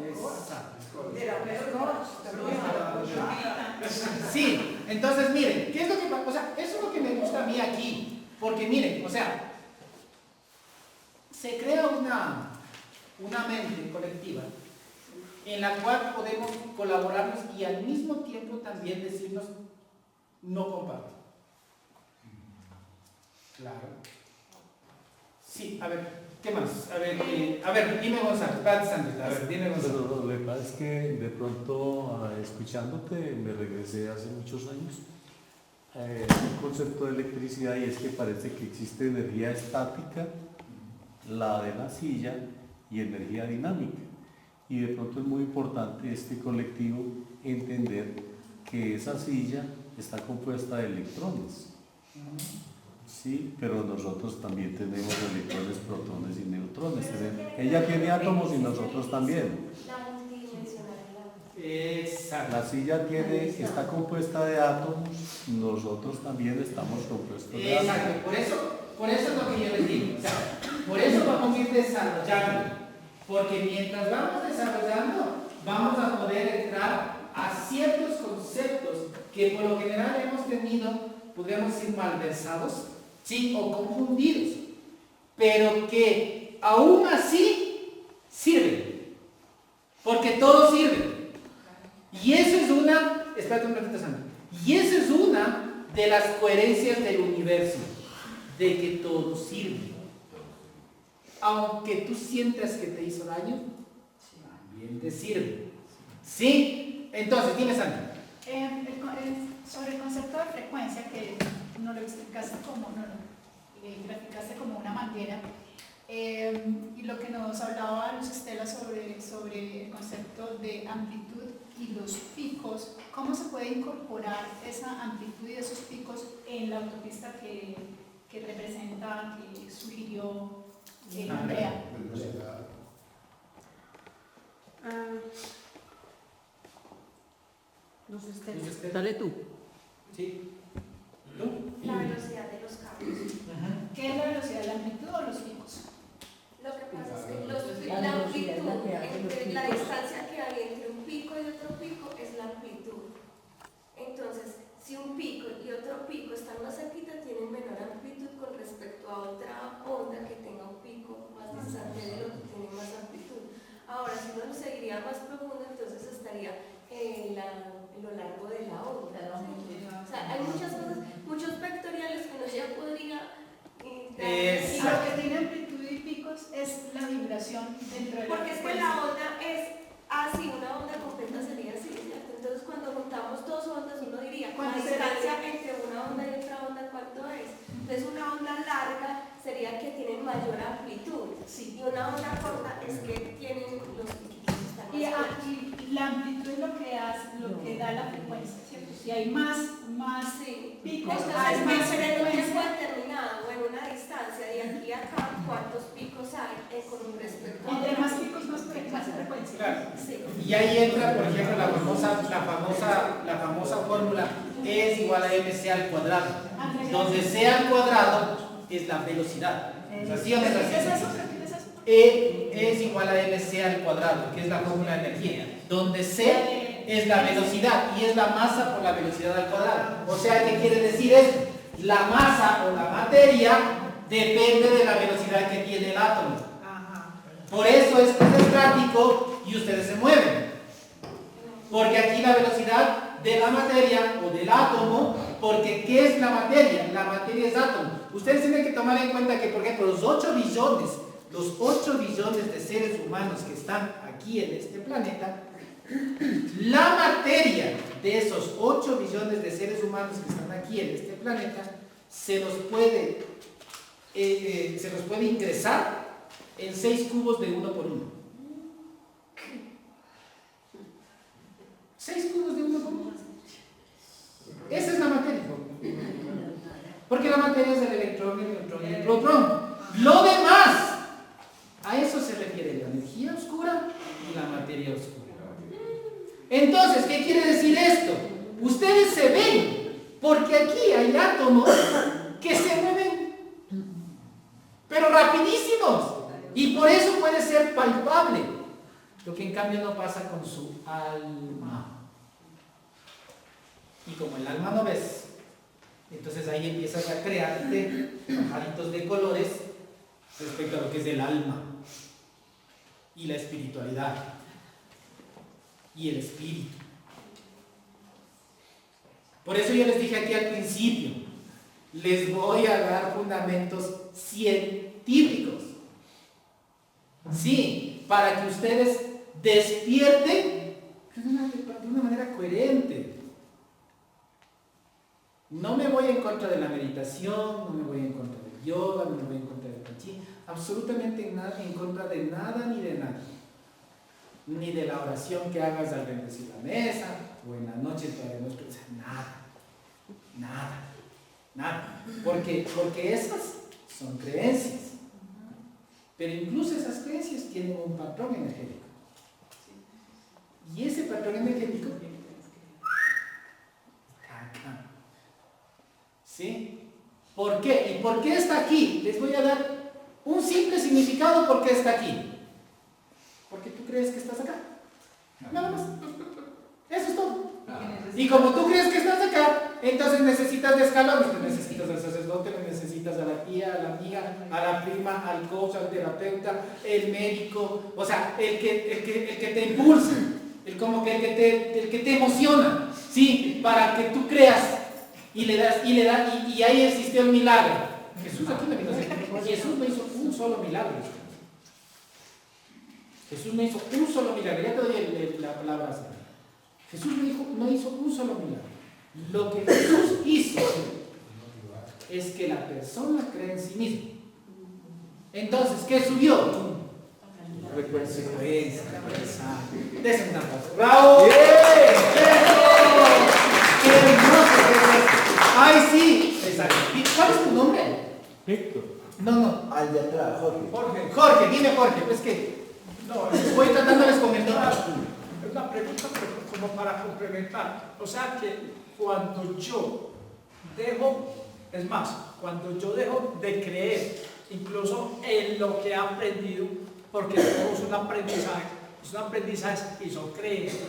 sí, entonces miren, ¿qué es lo que pasa? O sea, eso es lo que me gusta a mí aquí. Porque miren, o sea, se crea una mente colectiva en la cual podemos colaborarnos y al mismo tiempo también decirnos no comparto. Claro. Sí, a ver, ¿qué más? A ver, dime Gonzalo, dime Gonzalo. Pero lo que pasa es que de pronto, escuchándote, me regresé hace muchos años un concepto de electricidad, y es que parece que existe energía estática, la de la silla, y energía dinámica. Y de pronto es muy importante este colectivo entender que esa silla está compuesta de electrones. Sí, pero nosotros también tenemos electrones, protones y neutrones. Ella tiene átomos y nosotros también. La multidimensionalidad. Exacto. La silla está compuesta de átomos, nosotros también estamos compuestos de átomos. Exacto, por eso es lo que yo les digo. O sea, por eso vamos a ir desarrollando. Porque mientras vamos desarrollando, vamos a poder entrar a ciertos conceptos que por lo general hemos tenido, podríamos decir, malversados, ¿sí? O confundidos, pero que aún así sirven, porque todo sirve. Y eso es espérate un ratito, Sandra, y eso es una de las coherencias del universo, de que todo sirve. Aunque tú sientas que te hizo daño, también te sirve. ¿Sí? Entonces, dime, Sandra. Sobre el concepto de frecuencia, que no lo explicaste graficaste como una manguera, y lo que nos hablaba Luz Estela sobre el concepto de amplitud y los picos, ¿cómo se puede incorporar esa amplitud y esos picos en la autopista que representa, que sugirió Andrea? Dale tú. Sí. La velocidad de los cambios. ¿Qué es la velocidad, la amplitud o los picos? Lo que pasa es que la amplitud, la distancia que hay entre un pico y otro pico es la amplitud. Entonces, si un pico y otro pico están más cerquita, tienen menor amplitud con respecto a otra onda que tenga un pico más distante de lo que tiene más amplitud. Ahora, si uno seguiría más profundo, entonces estaría en lo largo de la onda. O sea, hay muchas cosas, muchos vectoriales que uno ya podría... Y lo que tiene amplitud y picos es la vibración dentro de la porque es que la onda es así, una onda completa sería así, ¿cierto? Entonces cuando juntamos dos ondas uno diría, la distancia entre una onda y otra onda, ¿cuánto es? Entonces una onda larga sería que tiene mayor amplitud, y una onda corta es que tienen los piquitos están más cortos. Y la amplitud es lo que da la frecuencia, ¿cierto? Si hay más picos, hay entonces más en un tiempo frecuencia. determinado o en una distancia de aquí a acá, ¿cuántos picos hay con respecto a Entre más picos, más frecuencia. Claro. Sí. Y ahí entra, por ejemplo, la famosa fórmula E es igual a mc al cuadrado, donde c al cuadrado es la velocidad. O sea, ¿sí o no es así? E es igual a mc al cuadrado, que es la fórmula de energía, donde c es la velocidad y es la masa por la velocidad al cuadrado. O sea, ¿qué quiere decir esto? La masa o la materia depende de la velocidad que tiene el átomo. Por eso esto es estático y ustedes se mueven. Porque aquí la velocidad de la materia o del átomo, porque ¿qué es la materia? La materia es átomo. ustedes tienen que tomar en cuenta que, por ejemplo, los 8 billones de seres humanos que están aquí en este planeta, la materia de esos 8 billones de seres humanos que están aquí en este planeta se los puede ingresar en 6 cubos de 1 por 1. 6 cubos de 1 por 1. Esa es la materia. Porque la materia es el electrón, el neutrón y el protón. Lo demás, a eso se refiere la energía oscura y la materia oscura. Entonces, ¿qué quiere decir esto? Ustedes se ven, porque aquí hay átomos que se mueven, pero rapidísimos. Y por eso puede ser palpable. Lo que en cambio no pasa con su alma. Y como el alma no ves, entonces ahí empiezas a crearte pajaritos de colores respecto a lo que es el alma y la espiritualidad y el espíritu. Por eso yo les dije aquí al principio, les voy a dar fundamentos científicos. Sí, para que ustedes despierten de una manera coherente. No me voy en contra de la meditación, no me voy en contra del yoga, no me voy en contra del tai chi, absolutamente nada, en contra de nada ni de nadie. Ni de la oración que hagas al bendecir la mesa, o en la noche para nuestro, nada. Porque esas son creencias. Pero incluso esas creencias tienen un patrón energético. Y ese patrón energético acá. ¿Sí? ¿Por qué? ¿Y por qué está aquí? Les voy a dar un simple significado por qué está aquí. Porque tú crees que estás acá. Nada más. Eso es todo. Y como tú crees que estás acá, entonces necesitas de escalones. Necesitas al sacerdote, necesitas a la tía, a la amiga, a la prima, al coach, al terapeuta, el médico, o sea, el que te impulsa, el que te emociona, ¿sí? Para que tú creas y ahí existió el milagro. Jesús aquí me dijo, Jesús no hizo un solo milagro. Jesús no hizo un solo milagro. Ya te doy la palabra. Jesús no hizo un solo milagro. Lo que Jesús hizo es que la persona cree en sí misma. Entonces, ¿qué subió? Frecuencia. Desen una pausa. ¡Bravo! ¡Qué hermoso que es esto! ¡Ay, sí! Exacto. ¿Cuál es tu nombre? Víctor. No. Al de atrás, Jorge. Jorge, dime Jorge, pues que voy tratándoles con el nombre. Es una pregunta como para complementar. O sea que cuando yo dejo, es más, cuando yo dejo de creer, incluso en lo que he aprendido, porque todo es un aprendizaje y son creencias.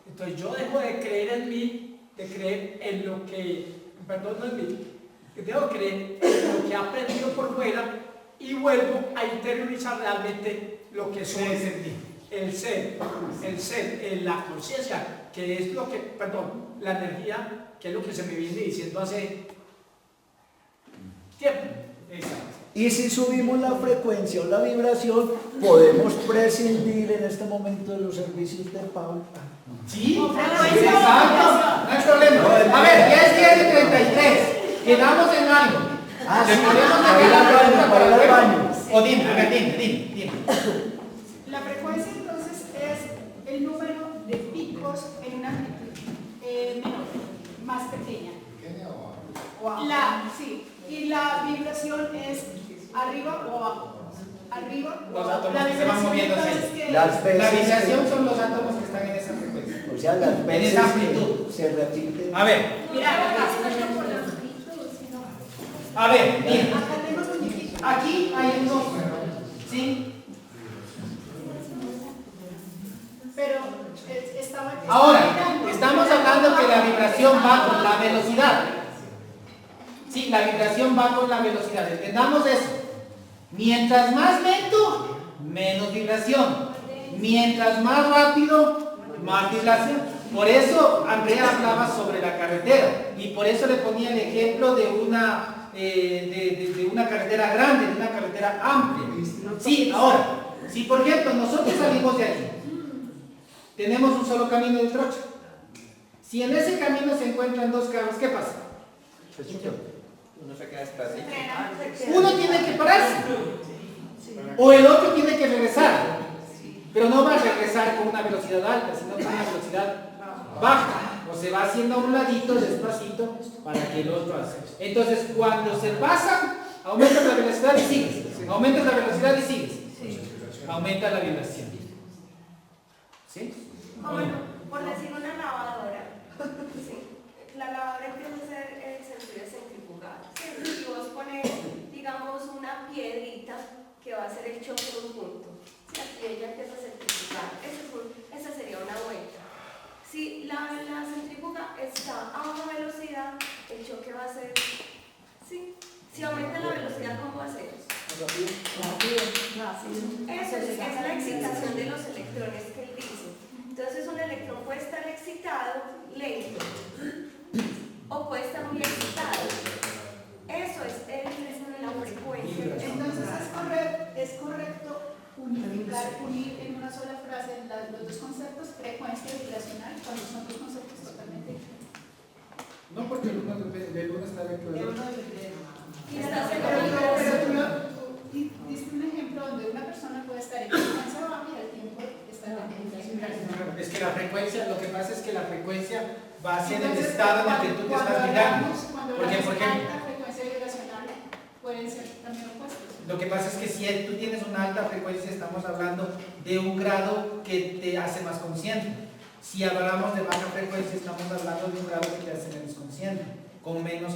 Entonces yo dejo de creer en mí, de creer en lo que, perdón, no en mí, dejo de creer en lo que he aprendido por fuera y vuelvo a interiorizar realmente lo que soy. El ser, la conciencia, que es lo que, perdón, la energía, que es lo que se me viene diciendo hace tiempo. Exacto. Y si subimos la frecuencia o la vibración, podemos prescindir en este momento de los servicios de pago. Sí, exacto, no hay problema. A ver, ya es 10:33, quedamos en algo. Para ir al baño. O dime. La frecuencia entonces es el número de picos en una amplitud menor, más pequeña. Sí, y la vibración es arriba o abajo. Arriba o los abajo. átomos que se van moviendo así. La vibración son los átomos que están en esa frecuencia. O sea, las veces en esa amplitud se repiten. A ver. A ver, bien. Aquí hay unos, ¿sí? Pero ahora, estamos hablando que la vibración va con la velocidad. Sí, la vibración va con la velocidad. Entendamos eso. Mientras más lento, menos vibración. Mientras más rápido, más vibración. Por eso Andrea hablaba sobre la carretera. Y por eso le ponía el ejemplo de una de una carretera grande, de una carretera amplia. Sí, ahora, si por ejemplo nosotros salimos de aquí, tenemos un solo camino de trocha. Si en ese camino se encuentran dos carros, ¿qué pasa? Uno se queda espacio. Uno tiene que pararse. O el otro tiene que regresar. Pero no va a regresar con una velocidad alta, sino con una velocidad baja. O se va haciendo a un ladito, despacito, para que el otro haga. Entonces, cuando se pasan, aumentas la velocidad y sigues. Aumentas la velocidad y sigues. Aumenta la vibración. ¿Sí? Bueno, por decir una lavadora. Sí. La lavadora empieza a ser el sentido centrifugal. Si vos pones, digamos, una piedrita que va a ser el choque de un punto, y ella empieza a centrifugar. Esa sería una vuelta. Si la centrífuga está a baja velocidad, el choque va a ser. ¿Sí? Si aumenta la velocidad, ¿cómo va a ser? Eso es la excitación de los electrones que él dice. Entonces un electrón puede estar excitado lento o puede estar muy excitado. Eso es el ritmo de la frecuencia. Entonces es correcto unir en una sola frase los dos conceptos, frecuencia y vibracional, cuando son dos conceptos totalmente diferentes. No, porque el uno está dentro del otro. Diste un ejemplo donde una persona puede estar en frecuencia baja y al tiempo está en frecuencia. Es que la frecuencia, lo que pasa es que la frecuencia va hacia el estado en el que tú te estás mirando. Porque, por ejemplo, la frecuencia vibracional pueden ser también opuestos. lo que pasa es que si tú tienes una alta frecuencia, estamos hablando de un grado que te hace más consciente. Si hablamos de baja frecuencia, estamos hablando de un grado que te hace menos consciente, con menos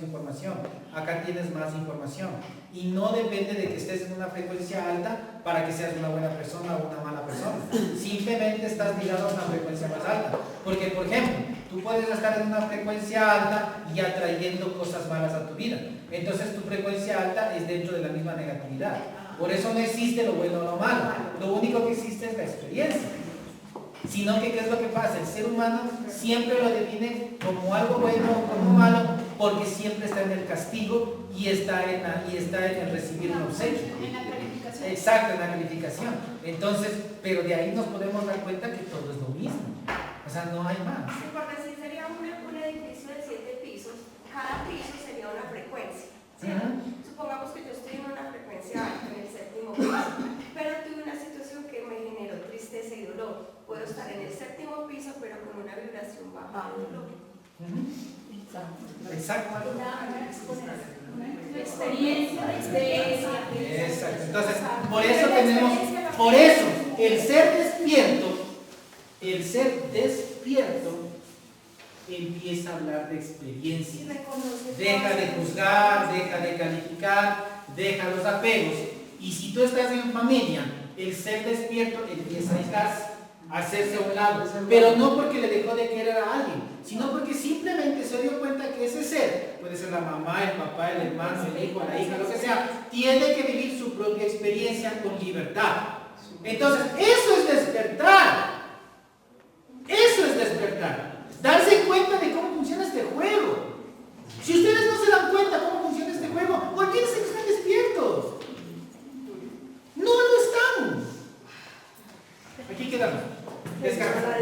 información. Acá tienes más información. Y no depende de que estés en una frecuencia alta para que seas una buena persona o una mala persona. Simplemente estás ligado a una frecuencia más alta. Porque, por ejemplo, tú puedes estar en una frecuencia alta y atrayendo cosas malas a tu vida. Entonces tu frecuencia alta es dentro de la misma negatividad. Por eso no existe lo bueno o lo malo. Lo único que existe es la experiencia. Sino que, ¿qué es lo que pasa? El ser humano siempre lo define como algo bueno o como malo, porque siempre está en el castigo y está en el recibir un obsequio. En la calificación. Exacto, en la calificación. Entonces, pero de ahí nos podemos dar cuenta que todo es lo mismo. O sea, no hay más. Sí, por decir, sería un edificio de 7 pisos, cada piso sería una frecuencia. ¿Sí? Supongamos que yo estoy en una frecuencia alta, en el 7º piso, pero tuve una situación que me generó tristeza y dolor. Puedo estar en el 7º piso, pero con una vibración baja de dolor. Exacto. Una experiencia. Exacto. Entonces, por eso, el ser despierto empieza a hablar de experiencia. Deja de juzgar, deja de calificar, deja los apegos. Y si tú estás en familia, el ser despierto empieza a aislarse, a hacerse a un lado. Pero no porque le dejó de querer a alguien, sino porque simplemente se dio cuenta que ese ser, puede ser la mamá, el papá, el hermano, el hijo, la hija, lo que sea, tiene que vivir su propia experiencia con libertad. Entonces, eso es despertar. Eso es despertar. Darse cuenta de cómo funciona este juego. Si ustedes no se dan cuenta cómo funciona este juego, olvídense que están despiertos. No lo estamos. Aquí quedamos. Descarga.